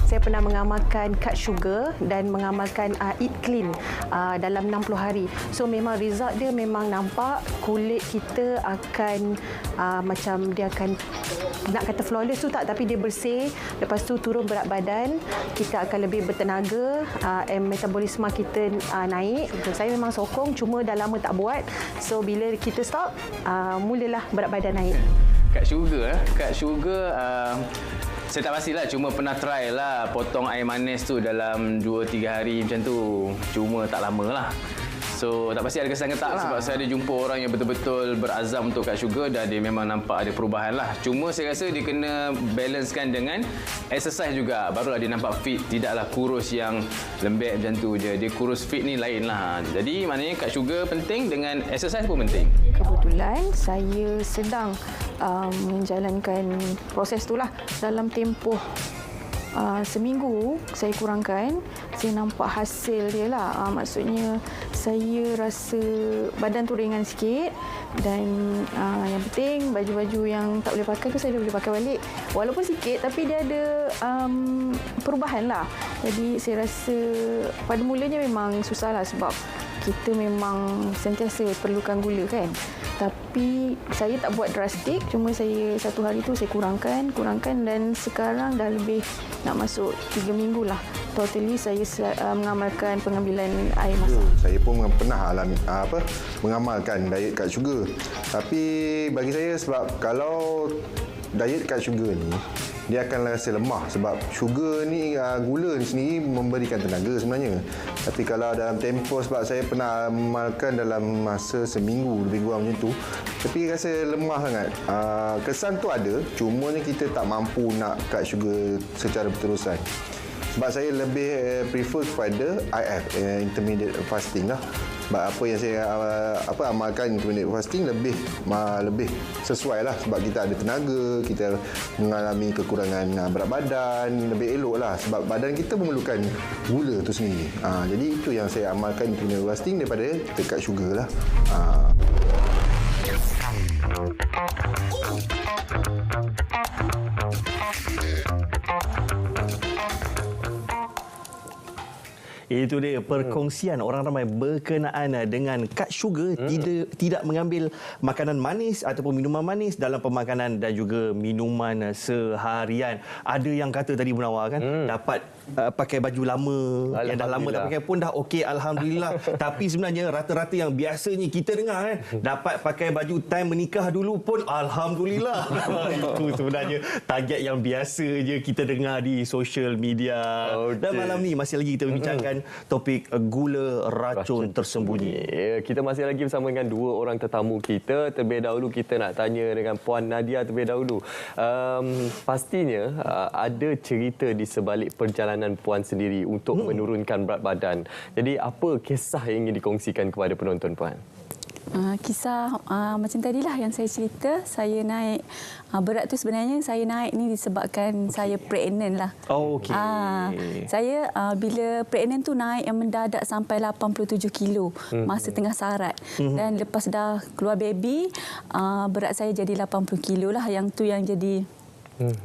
Saya pernah mengamalkan cut sugar dan mengamalkan eat clean dalam 60 hari. So memang result dia memang nampak kulit kita akan macam dia akan nak kata flawless tu tak, tapi dia bersih. Lepas tu turun berat badan, kita akan lebih bertenaga, metabolisme kita naik. Saya memang sokong, cuma dah lama tak buat. So bila kita stop, mulalah berat badan naik.
Cut sugar saya tak pastilah, cuma pernah try lah potong air manis tu dalam 2-3 hari macam tu. Cuma tak lama lah. So tak pasti ada kesan ke tak lah. Sebab saya ada jumpa orang yang betul-betul berazam untuk cut sugar dan dia memang nampak ada perubahan lah. Cuma saya rasa dia kena balancekan dengan exercise juga. Barulah dia nampak fit, tidaklah kurus yang lembek macam tu je. Dia kurus fit ni lain lah. Jadi maknanya cut sugar penting dengan exercise pun penting.
Kebetulan saya sedang menjalankan proses itulah. Dalam tempoh seminggu saya kurangkan, saya nampak hasil dia lah. Maksudnya saya rasa badan tu ringan sikit dan yang penting baju-baju yang tak boleh pakai tu saya boleh pakai balik. Walaupun sikit tapi dia ada perubahan lah. Jadi saya rasa pada mulanya memang susah lah sebab kita memang sentiasa perlukan gula kan. Tapi saya tak buat drastik, cuma saya satu hari tu saya kurangkan dan sekarang dah lebih nak masuk 3 minggu lah. Totally saya mengamalkan pengambilan air masak.
Saya pun pernah mengamalkan diet cut sugar. Tapi bagi saya sebab kalau diet cut sugar ni dia akan rasa lemah sebab sugar ni, gula ni sendiri memberikan tenaga sebenarnya. Tapi kalau dalam tempoh, sebab saya pernah amalkan dalam masa seminggu lebih kurang macam tu, tapi rasa lemah sangat. Kesan tu ada, cuma kita tak mampu nak cut sugar secara berterusan. Sebab saya lebih prefer kepada IF, intermediate fasting lah. Sebab apa yang saya amalkan intermediate fasting lebih sesuai lah. Sebab kita ada tenaga, kita mengalami kekurangan berat badan, lebih elok lah. Sebab badan kita memerlukan gula tu sendiri. Jadi itu yang saya amalkan intermediate fasting daripada kita cut sugar lah.
Itu dia perkongsian orang ramai berkenaan dengan cut sugar, tidak mengambil makanan manis ataupun minuman manis dalam pemakanan dan juga minuman seharian. Ada yang kata tadi Munawar kan, dapat pakai baju lama, yang dah lama tak pakai pun dah okey, alhamdulillah. Tapi sebenarnya rata-rata yang biasanya kita dengar kan, dapat pakai baju time menikah dulu pun alhamdulillah. Itu sebenarnya target yang biasa je kita dengar di social media. Dan malam ni masih lagi kita bincangkan topik gula racun tersembunyi.
Kita masih lagi bersama dengan dua orang tetamu kita. Terlebih dahulu kita nak tanya dengan Puan Nadia terlebih dahulu. Pastinya ada cerita di sebalik perjalanan Puan sendiri untuk menurunkan berat badan. Jadi apa kisah yang ingin dikongsikan kepada penonton Puan?
Kisah macam tadilah yang saya cerita, saya naik berat tu sebenarnya saya naik ni disebabkan saya pregnant lah.
Oh, okey.
Saya bila pregnant tu naik yang mendadak sampai 87 kilo masa tengah sarat. Dan lepas dah keluar baby, berat saya jadi 80 kilo lah. Yang tu yang jadi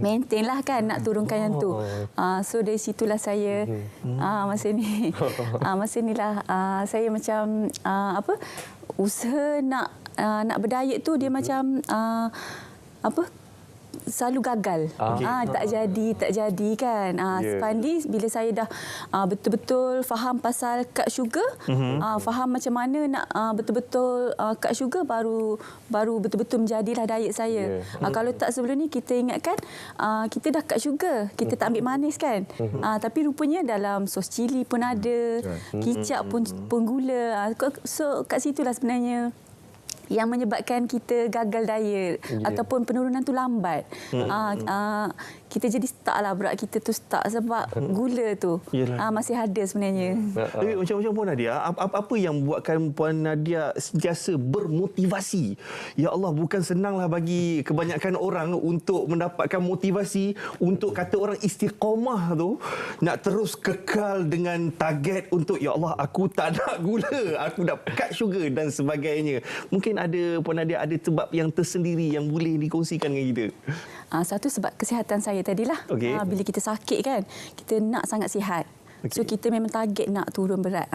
maintain lah kan, nak turunkan yang tu. So dari situlah saya masa ni masa inilah saya macam usaha nak berdiet tu dia macam selalu gagal. Tak jadi kan. Finally bila saya dah betul-betul faham pasal cut sugar, faham macam mana nak betul-betul cut sugar, baru betul-betul menjadilah diet saya. Kalau tak sebelum ni kita ingatkan kita dah cut sugar, kita tak ambil manis kan. Tapi rupanya dalam sos cili pun ada, kicap pun gula. So kat situlah sebenarnya yang menyebabkan kita gagal diet ataupun penurunan tu lambat. Kita jadi stuck lah, berat kita tu stuck sebab gula tu masih ada sebenarnya.
Macam Puan Nadia, apa yang buatkan Puan Nadia sentiasa bermotivasi? Ya Allah, bukan senanglah bagi kebanyakan orang untuk mendapatkan motivasi untuk kata orang istiqamah tu, nak terus kekal dengan target untuk ya Allah, aku tak nak gula, aku nak cut sugar dan sebagainya. Mungkin ada Puan Nadia ada sebab yang tersendiri yang boleh dikongsikan dengan kita.
Satu sebab kesihatan saya tadilah. Bila kita sakit kan, kita nak sangat sihat. So kita memang target nak turun berat.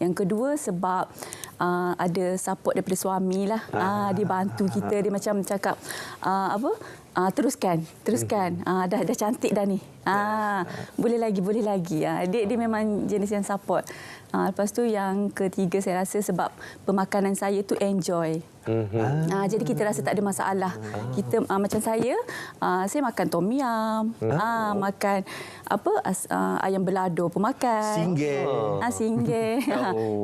Yang kedua sebab ada support daripada suami lah. Dia bantu kita, dia macam cakap teruskan. Dah cantik dah ni. Boleh lagi. Dia memang jenis yang support. Lepas tu yang ketiga saya rasa sebab pemakanan saya tu enjoy. Jadi kita rasa tak ada masalah. Kita macam saya makan tom yum, makan ayam belado pun makan. Singgih.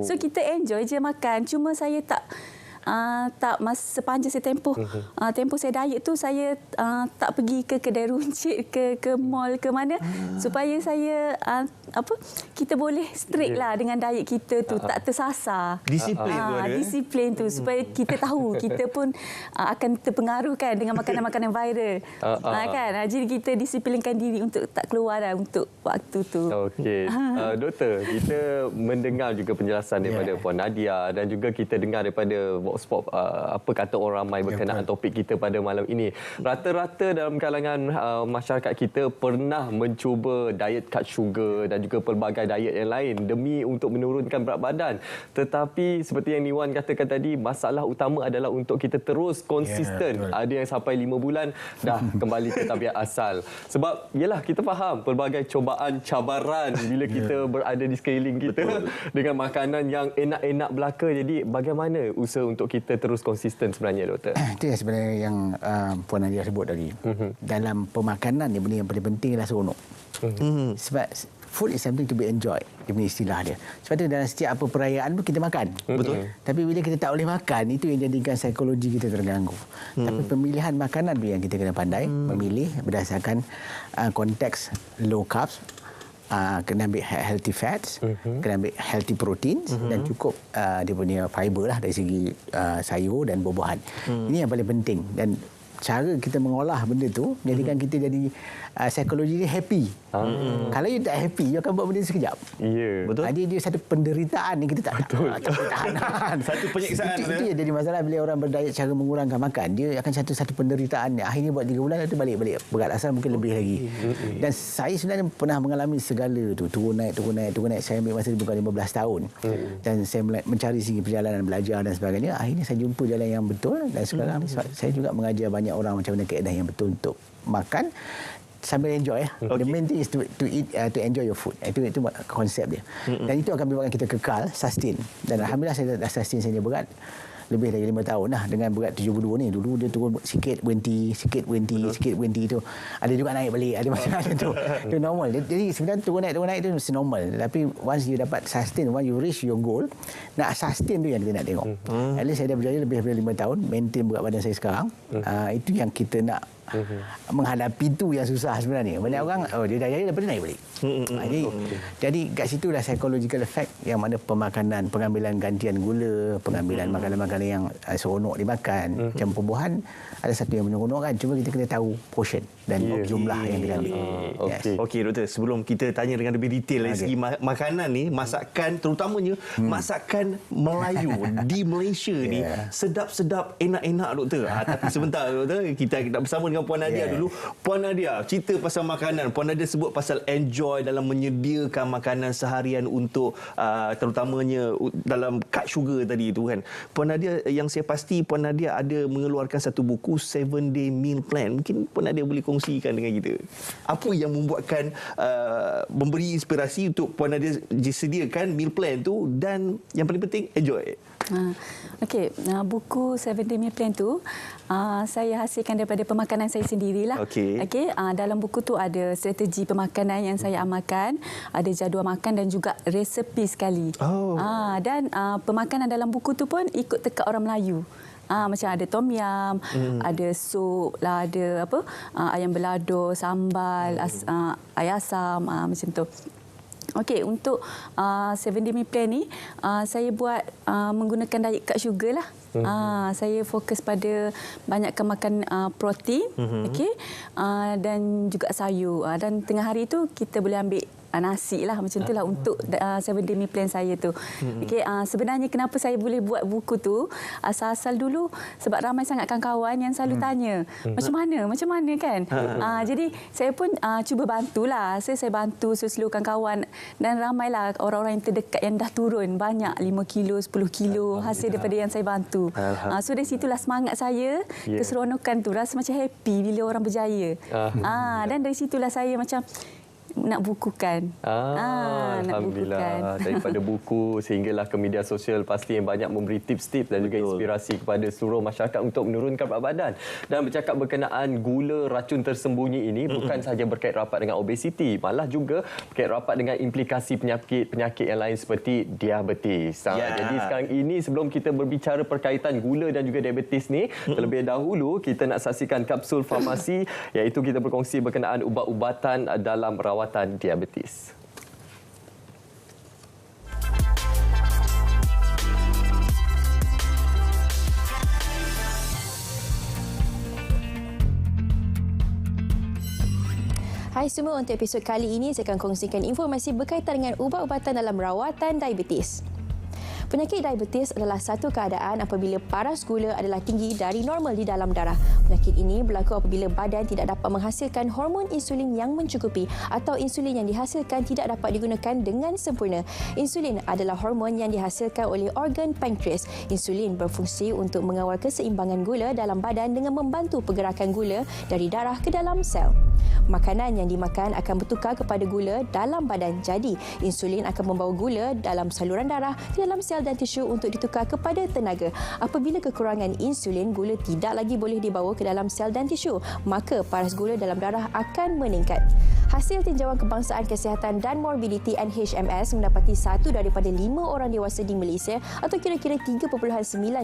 So kita enjoy je makan. Cuma saya tak sepanjang saya tempoh saya diet tu, saya tak pergi ke kedai runcit, ke mall, ke mana, supaya saya kita boleh strict lah dengan diet kita tu, tak tersasar. Disiplin tu supaya kita tahu kita pun akan terpengaruh kan dengan makanan-makanan viral. Kan? Jadi kita disiplinkan diri untuk tak keluar lah untuk waktu tu.
Okey. Doktor, kita mendengar juga penjelasan daripada Puan Nadia dan juga kita dengar daripada Sport, apa kata orang ramai berkenaan topik kita pada malam ini. Rata-rata dalam kalangan masyarakat kita pernah mencuba diet cut sugar dan juga pelbagai diet yang lain demi untuk menurunkan berat badan. Tetapi seperti yang Niwan katakan tadi, masalah utama adalah untuk kita terus konsisten. Ada yang sampai 5 bulan dah kembali ke tabiat asal. Sebab yalah, kita faham pelbagai cobaan, cabaran bila kita berada di sekeliling kita dengan makanan yang enak-enak belaka. Jadi bagaimana usaha untuk kita terus konsisten sebenarnya, doktor?
Itu yang sebenarnya yang Puan Nadia sebut tadi. Dalam pemakanan ni, benda yang paling penting adalah seronok. Sebab food is something to be enjoyed, dia punya istilah dia. Sebab tu dalam setiap apa perayaan pun kita makan. Betul. Tapi bila kita tak boleh makan, itu yang jadikan psikologi kita terganggu. Tapi pemilihan makanan tu yang kita kena pandai memilih berdasarkan konteks low carbs, kena ambil healthy fats, kena ambil healthy proteins dan cukup dia punya fiber lah dari segi sayur dan buah-buahan. Ini yang paling penting, dan cara kita mengolah benda tu menjadikan kita jadi psikologi dia happy. Kalau you tak happy, you akan buat benda sekejap.
Betul.
Dia satu penderitaan ni kita tak tahan.
Satu penyiksaan.
Itu yang jadi masalah bila orang berdiet cara mengurangkan makan. Dia akan satu penderitaan. Akhirnya buat 3 bulan, lepas tu balik berat asal mungkin lebih lagi. Dan saya sebenarnya pernah mengalami segala tu. Turun naik. Saya ambil masa bukan 15 tahun. Dan saya mencari segi perjalanan, belajar dan sebagainya. Akhirnya saya jumpa jalan yang betul. Dan sekarang ni saya juga mengajar banyak orang macam mana kaedah yang betul untuk makan sambil enjoy. The main thing is to eat, to enjoy your food. Itu konsep dia. Dan itu akan menyebabkan kita kekal, sustain. Dan alhamdulillah saya dah sustain saya berat lebih dari 5 tahun lah dengan berat 72 ni. Dulu dia turun sikit berhenti tu. Ada juga naik balik, ada macam-macam tu. Itu normal. Jadi sebenarnya turun naik tu mesti normal. Tapi once you dapat sustain, once you reach your goal, nak sustain tu yang kita nak tengok. At least saya dah berjaya lebih daripada 5 tahun maintain berat badan saya sekarang. Itu yang kita nak menghadapi itu yang susah sebenarnya. Banyak orang dia dah jaya lepas naik balik. Jadi kat situlah psychological effect yang mana pemakanan, pengambilan gantian gula, pengambilan makanan-makanan yang seronok dimakan, macam buah-buahan ada satu yang menyeronokkan. Cuma kita kena tahu portion dan jumlah yang kita ambil.
Okey doktor, sebelum kita tanya dengan lebih detail dari segi makanan ni, masakan terutamanya masakan Melayu di Malaysia ni sedap-sedap, enak-enak doktor. Tapi sebentar doktor, kita nak bersama dengan Puan Nadia dulu. Puan Nadia, cerita pasal makanan. Puan Nadia sebut pasal enjoy dalam menyediakan makanan seharian untuk terutamanya dalam cut sugar tadi tu kan. Puan Nadia, yang saya pasti Puan Nadia ada mengeluarkan satu buku 7-day meal plan. Mungkin Puan Nadia boleh kongsikan dengan kita. Apa yang membuatkan memberi inspirasi untuk Puan Nadia disediakan meal plan tu, dan yang paling penting enjoy.
Okey, buku 7-day meal plan tu saya hasilkan daripada pemakanan saya sendirilah. Okey, dalam buku tu ada strategi pemakanan yang saya amalkan, ada jadual makan dan juga resepi sekali. Dan pemakanan dalam buku tu pun ikut tekak orang Melayu. Macam ada tom yum, ada sup lah, ada ayam balado, sambal, ayam asam, macam tu. Okey, untuk 7-day meal plan ni saya buat menggunakan diet cut sugar lah. Saya fokus pada banyakkan makan protein, dan juga sayur. Dan tengah hari tu kita boleh ambil nasi lah, macam tu lah untuk 7-day meal plan saya tu. Sebenarnya kenapa saya boleh buat buku tu, asal-asal dulu sebab ramai sangat kawan-kawan yang selalu tanya macam mana kan. Jadi saya pun cuba bantulah. Saya bantu seluruh kawan-kawan, dan ramailah orang-orang yang terdekat yang dah turun banyak, 5 kilo, 10 kilo hasil daripada yang saya bantu. So dari situlah semangat saya, keseronokan tu, rasa macam happy bila orang berjaya. Dan dari situlah saya macam nak bukukan.
Alhamdulillah. Daripada buku sehinggalah ke media sosial, pasti yang banyak memberi tips-tips dan juga inspirasi kepada seluruh masyarakat untuk menurunkan berat badan. Dan bercakap berkenaan gula, racun tersembunyi ini bukan sahaja berkait rapat dengan obesiti, malah juga berkait rapat dengan implikasi penyakit yang lain seperti diabetes. Jadi sekarang ini, sebelum kita berbicara perkaitan gula dan juga diabetes ni, terlebih dahulu kita nak saksikan kapsul farmasi, iaitu kita berkongsi berkenaan ubat-ubatan dalam rawatan diabetes.
Hai semua, untuk episod kali ini saya akan kongsikan informasi berkaitan dengan ubat-ubatan dalam rawatan diabetes. Penyakit diabetes adalah satu keadaan apabila paras gula adalah tinggi dari normal di dalam darah. Penyakit ini berlaku apabila badan tidak dapat menghasilkan hormon insulin yang mencukupi atau insulin yang dihasilkan tidak dapat digunakan dengan sempurna. Insulin adalah hormon yang dihasilkan oleh organ pankreas. Insulin berfungsi untuk mengawal keseimbangan gula dalam badan dengan membantu pergerakan gula dari darah ke dalam sel. Makanan yang dimakan akan bertukar kepada gula dalam badan. Jadi, insulin akan membawa gula dalam saluran darah ke dalam sel dan tisu untuk ditukar kepada tenaga. Apabila kekurangan insulin, gula tidak lagi boleh dibawa ke dalam sel dan tisu, maka paras gula dalam darah akan meningkat. Hasil tinjauan Kebangsaan Kesihatan dan Morbidity NHMS mendapati 1 daripada 5 orang dewasa di Malaysia atau kira-kira 3.9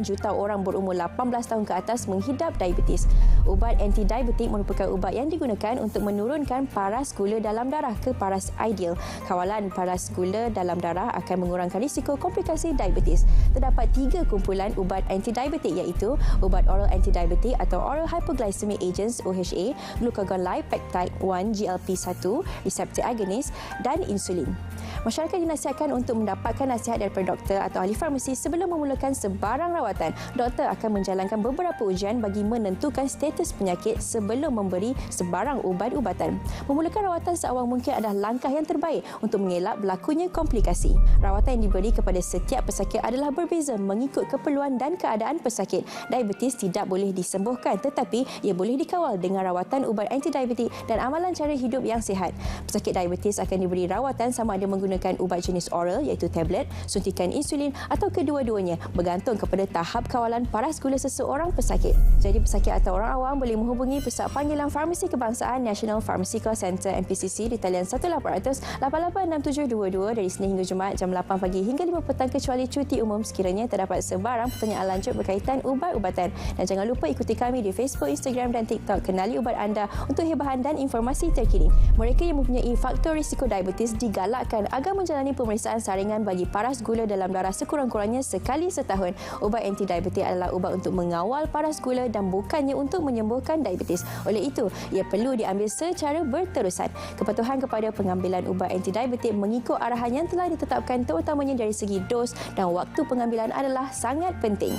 juta orang berumur 18 tahun ke atas menghidap diabetes. Ubat anti-diabetik merupakan ubat yang digunakan untuk menurunkan paras gula dalam darah ke paras ideal. Kawalan paras gula dalam darah akan mengurangkan risiko komplikasi diabetes. Terdapat 3 kumpulan ubat anti-diabetik, iaitu ubat oral anti-diabetik atau oral hypoglycemic agents OHA, glucagon peptide 1 GLP-1, reseptor agonis dan insulin. Masyarakat dinasihatkan untuk mendapatkan nasihat daripada doktor atau ahli farmasi sebelum memulakan sebarang rawatan. Doktor akan menjalankan beberapa ujian bagi menentukan status penyakit sebelum memberi sebarang ubat-ubatan. Memulakan rawatan seawal mungkin adalah langkah yang terbaik untuk mengelak berlakunya komplikasi. Rawatan yang diberi kepada setiap pesakit adalah berbeza mengikut keperluan dan keadaan pesakit. Diabetes tidak boleh disembuhkan, tetapi ia boleh dikawal dengan rawatan ubat anti-diabetik dan amalan cara hidup yang sihat. Pesakit diabetes akan diberi rawatan sama ada menggunakan ubat jenis oral, iaitu tablet, suntikan insulin atau kedua-duanya, bergantung kepada tahap kawalan paras gula seseorang pesakit. Jadi pesakit atau orang awam boleh menghubungi Pusat Panggilan Farmasi Kebangsaan National Pharmaceutical Centre NPCC di talian 1800 886722 dari Senin hingga Jumaat jam 8 pagi hingga 5 petang kecuali menjalani cuti umum sekiranya terdapat sebarang pertanyaan lanjut berkaitan ubat-ubatan. Dan jangan lupa ikuti kami di Facebook, Instagram dan TikTok. Kenali ubat anda untuk hebahan dan informasi terkini. Mereka yang mempunyai faktor risiko diabetes digalakkan agar menjalani pemeriksaan saringan bagi paras gula dalam darah sekurang-kurangnya sekali setahun. Ubat anti-diabetik adalah ubat untuk mengawal paras gula dan bukannya untuk menyembuhkan diabetes. Oleh itu, ia perlu diambil secara berterusan. Kepatuhan kepada pengambilan ubat anti-diabetik mengikut arahan yang telah ditetapkan terutamanya dari segi dos dan waktu pengambilan adalah sangat penting.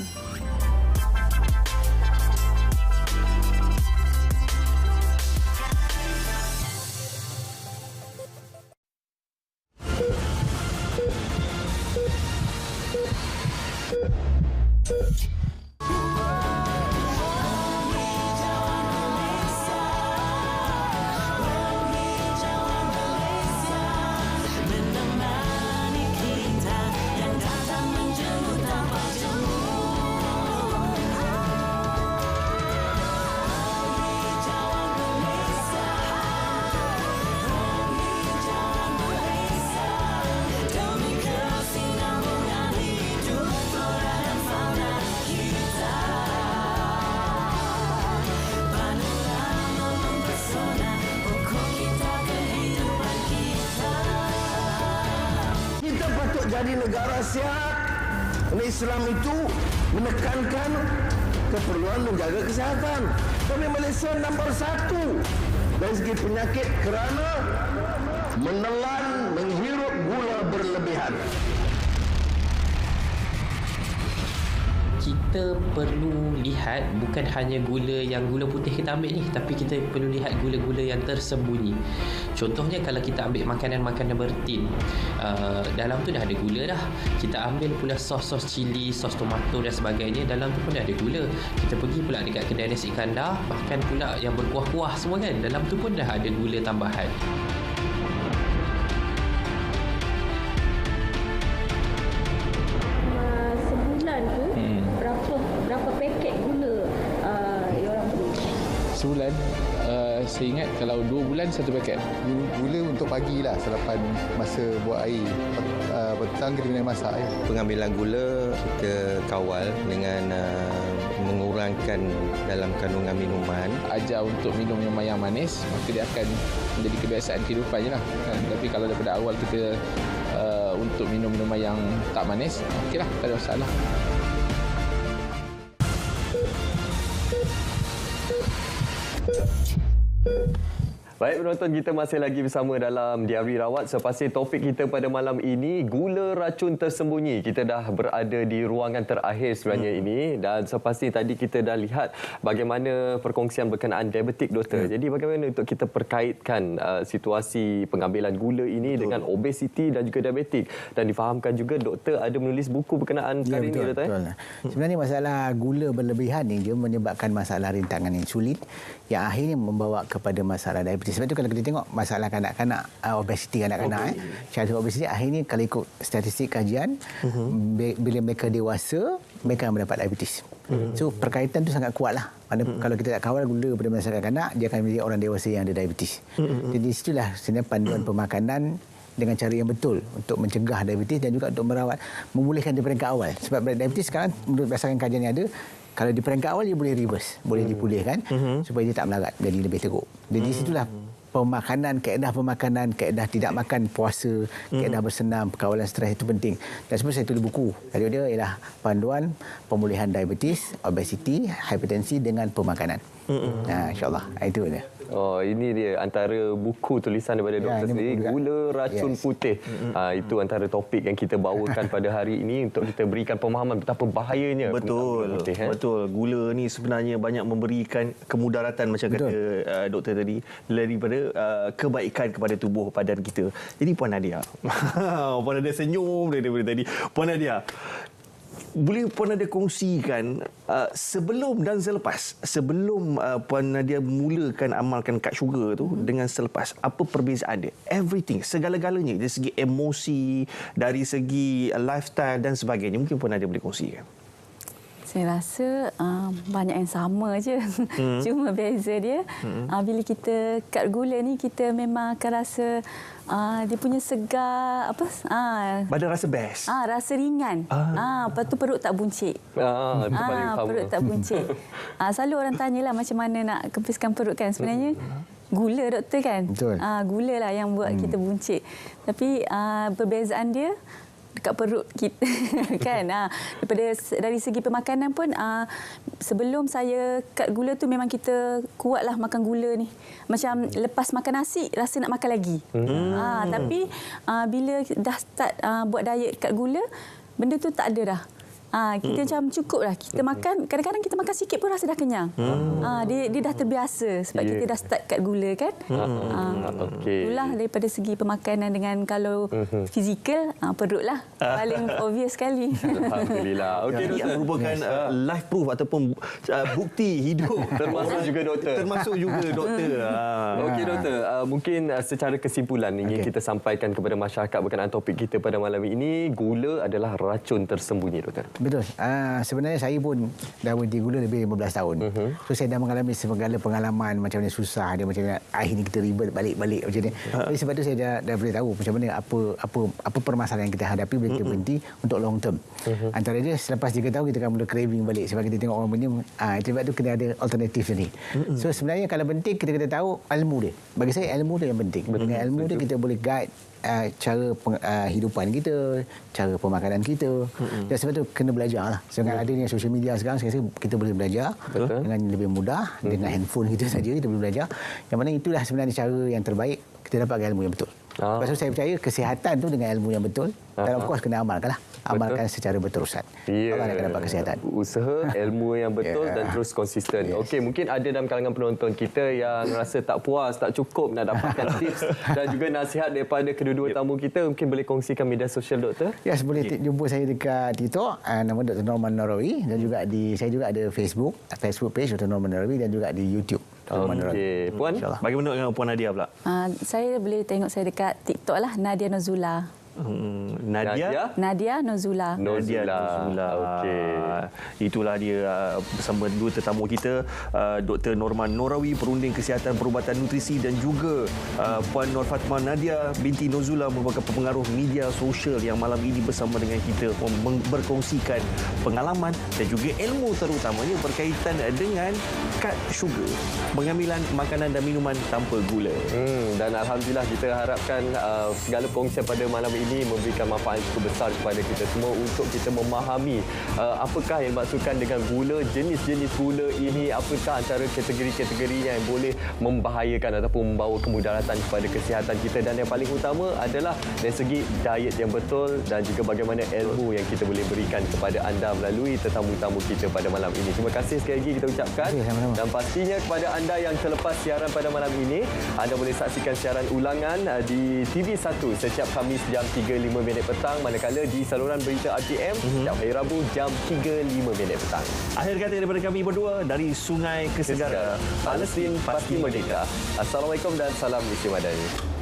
Jadi negara sihat. Islam itu menekankan keperluan menjaga kesihatan. Tapi Malaysia nombor 1 dari segi penyakit kerana menelan, menghirup gula berlebihan.
Kita perlu lihat bukan hanya gula putih kita ambil ni, tapi kita perlu lihat gula-gula yang tersembunyi. Contohnya kalau kita ambil makanan-makanan bertin, dalam tu dah ada gula dah. Kita ambil pula sos cili, sos tomato dan sebagainya, dalam tu pun dah ada gula. Kita pergi pula dekat kedai nasi kandar, bahkan pula yang berkuah-kuah semua kan, dalam tu pun dah ada gula tambahan.
Sebulan, saya ingat kalau 2 bulan 1 paket.
Gula untuk pagi lah selepas masa buat air. Petang kita kena masak.
Pengambilan gula kita kawal dengan mengurangkan dalam kandungan minuman.
Ajar untuk minum minuman yang manis, maka dia akan menjadi kebiasaan kehidupan je lah. Tapi kalau daripada awal kita untuk minum minuman yang tak manis, okeylah, tak ada masalah.
Baik penonton, kita masih lagi bersama dalam Diari Rawat. Sepasal topik kita pada malam ini, gula racun tersembunyi. Kita dah berada di ruangan terakhir sebenarnya ini, dan sepasal tadi kita dah lihat bagaimana perkongsian berkenaan diabetik, doktor. Jadi bagaimana untuk kita perkaitkan situasi pengambilan gula ini dengan obesiti dan juga diabetik, dan difahamkan juga doktor ada menulis buku berkenaan perkara ini, doktor.
Betul. Sebenarnya masalah gula berlebihan ini dia menyebabkan masalah rintangan insulin yang akhirnya membawa kepada masalah diabetes. Sebab itu kalau kita tengok masalah kanak-kanak, obesiti kanak-kanak, childhood obesity, akhirnya kalau ikut statistik kajian, bila mereka dewasa, mereka akan mendapat diabetes. So perkaitan itu sangat kuat lah. Kalau kita tak kawal gula pada masa kanak-kanak, dia akan menjadi orang dewasa yang ada diabetes. Jadi situlah sebenarnya panduan pemakanan dengan cara yang betul untuk mencegah diabetes dan juga untuk merawat, memulihkan di peringkat awal. Sebab diabetes sekarang menurut berdasarkan kajian yang ada, kalau di peringkat awal dia boleh reverse, boleh dipulihkan supaya dia tak melarat, jadi lebih teruk. Jadi situlah pemakanan, kaedah tidak makan, puasa, kaedah bersenam, perkawalan stres itu penting. Dan sebab saya tulis buku. Tajuk dia ialah panduan pemulihan diabetes, obesiti, hipertensi dengan pemakanan. InsyaAllah. Itu dia.
Oh, ini dia antara buku tulisan daripada doktor sendiri, gula racun putih. Itu antara topik yang kita bawakan pada hari ini untuk kita berikan pemahaman betapa bahayanya
betul putih, betul. Gula ni sebenarnya banyak memberikan kemudaratan macam kata doktor tadi, daripada kebaikan kepada tubuh badan kita. Jadi Puan Nadia, Puan Nadia senyum daripada tadi. Puan Nadia, boleh Puan Nadia kongsikan sebelum dan selepas, sebelum Puan Nadia mulakan amalkan kad sugar tu dengan selepas, apa perbezaan dia? Everything, segala-galanya dari segi emosi, dari segi lifestyle dan sebagainya. Mungkin Puan Nadia boleh kongsikan.
Saya rasa banyak yang sama je. Cuma beza dia bila kita kat gula ni kita memang akan rasa dia punya segar
badan rasa best.
Rasa ringan. Lepas tu perut tak buncit. Perut tak buncit. Selalu orang tanyalah macam mana nak kempiskan perut kan. Sebenarnya gula doktor kan.
Betul.
Gula lah yang buat kita buncit. Tapi perbezaan dia dekat perut kita kan. Dari segi pemakanan pun sebelum saya kat gula tu memang kita kuatlah makan gula ni. Macam lepas makan nasi rasa nak makan lagi. Tapi bila dah start buat diet kat gula, benda tu tak ada dah. Kita macam cukup lah. Kita makan, kadang-kadang kita makan sikit pun rasa dah kenyang. Dia dah terbiasa sebab kita dah start kat gula kan. Itulah daripada segi pemakanan dengan kalau fizikal, perut lah. Paling obvious sekali.
Alhamdulillah. Okey,
yang merupakan life proof ataupun bukti hidup.
Termasuk juga doktor. Okey doktor, mungkin secara kesimpulan ingin kita sampaikan kepada masyarakat berkenaan topik kita pada malam ini, gula adalah racun tersembunyi doktor.
Betul. Sebenarnya saya pun dah berhenti gula lebih 15 tahun. So saya dah mengalami segala pengalaman macam mana susah dia, macam mana akhirnya kita ribet balik-balik macam ni. Jadi sebab tu saya dah boleh tahu macam mana apa permasalahan yang kita hadapi bila kita berhenti untuk long term. Antara dia selepas 3 tahun kita akan mula craving balik sebab kita tengok orang minum. Sebab tu kena ada alternatif ni. So sebenarnya kalau penting kita kena tahu ilmu dia. Bagi saya ilmu dia yang penting. Dengan ilmu dia kita boleh guide cara hidupan kita, cara pemakanan kita. Dan sebab tu kena belajar lah. Dengan adanya social media sekarang, saya rasa kita boleh belajar dengan lebih mudah. Dengan handphone kita saja kita boleh belajar. Yang mana itulah sebenarnya cara yang terbaik kita dapatkan ilmu yang betul. Lepas tu saya percaya kesihatan tu dengan ilmu yang betul. Dan of course kena amalkan lah. Amalkan secara berterusan. Allah akan dapat kesihatan.
Usaha, ilmu yang betul dan terus konsisten. Okey, mungkin ada dalam kalangan penonton kita yang rasa tak puas, tak cukup nak dapatkan tips dan juga nasihat daripada kedua-dua tamu kita. Mungkin boleh kongsikan media sosial doktor?
Yes, boleh jumpa saya dekat TikTok, nama Dr. Norman Norawi, dan juga saya juga ada Facebook page Dr. Norman Norawi dan juga di YouTube.
Okey, Puan,
bagaimana dengan Puan Nadia pula?
Saya boleh tengok saya dekat TikTok lah, Nadia Nozula. Nadia Nozula.
Okey. Itulah dia bersama dua tetamu kita, Dr. Norman Norawi, perunding kesihatan perubatan nutrisi, dan juga Puan Nur Fatimah Nadia binti Nozula, merupakan pengaruh media sosial yang malam ini bersama dengan kita berkongsikan pengalaman dan juga ilmu terutamanya berkaitan dengan cut sugar, pengambilan makanan dan minuman tanpa gula.
Dan alhamdulillah kita harapkan segala perkongsian pada malam ini memberikan manfaat yang cukup besar kepada kita semua untuk kita memahami apakah yang dimaksudkan dengan gula, jenis-jenis gula ini, apakah antara kategori-kategorinya yang boleh membahayakan ataupun membawa kemudaratan kepada kesihatan kita, dan yang paling utama adalah dari segi diet yang betul dan juga bagaimana ilmu yang kita boleh berikan kepada anda melalui tetamu-tamu kita pada malam ini. Terima kasih sekali lagi kita ucapkan. Dan pastinya kepada anda yang terlepas siaran pada malam ini, anda boleh saksikan siaran ulangan di TV1 setiap Khamis jam 3.05 petang, manakala di saluran berita RTM setiap hari Rabu jam 3.05 petang.
Akhir kata daripada kami berdua dari Sungai ke Segara,
Palestin pasti merdeka. Assalamualaikum dan salam Islam Madani.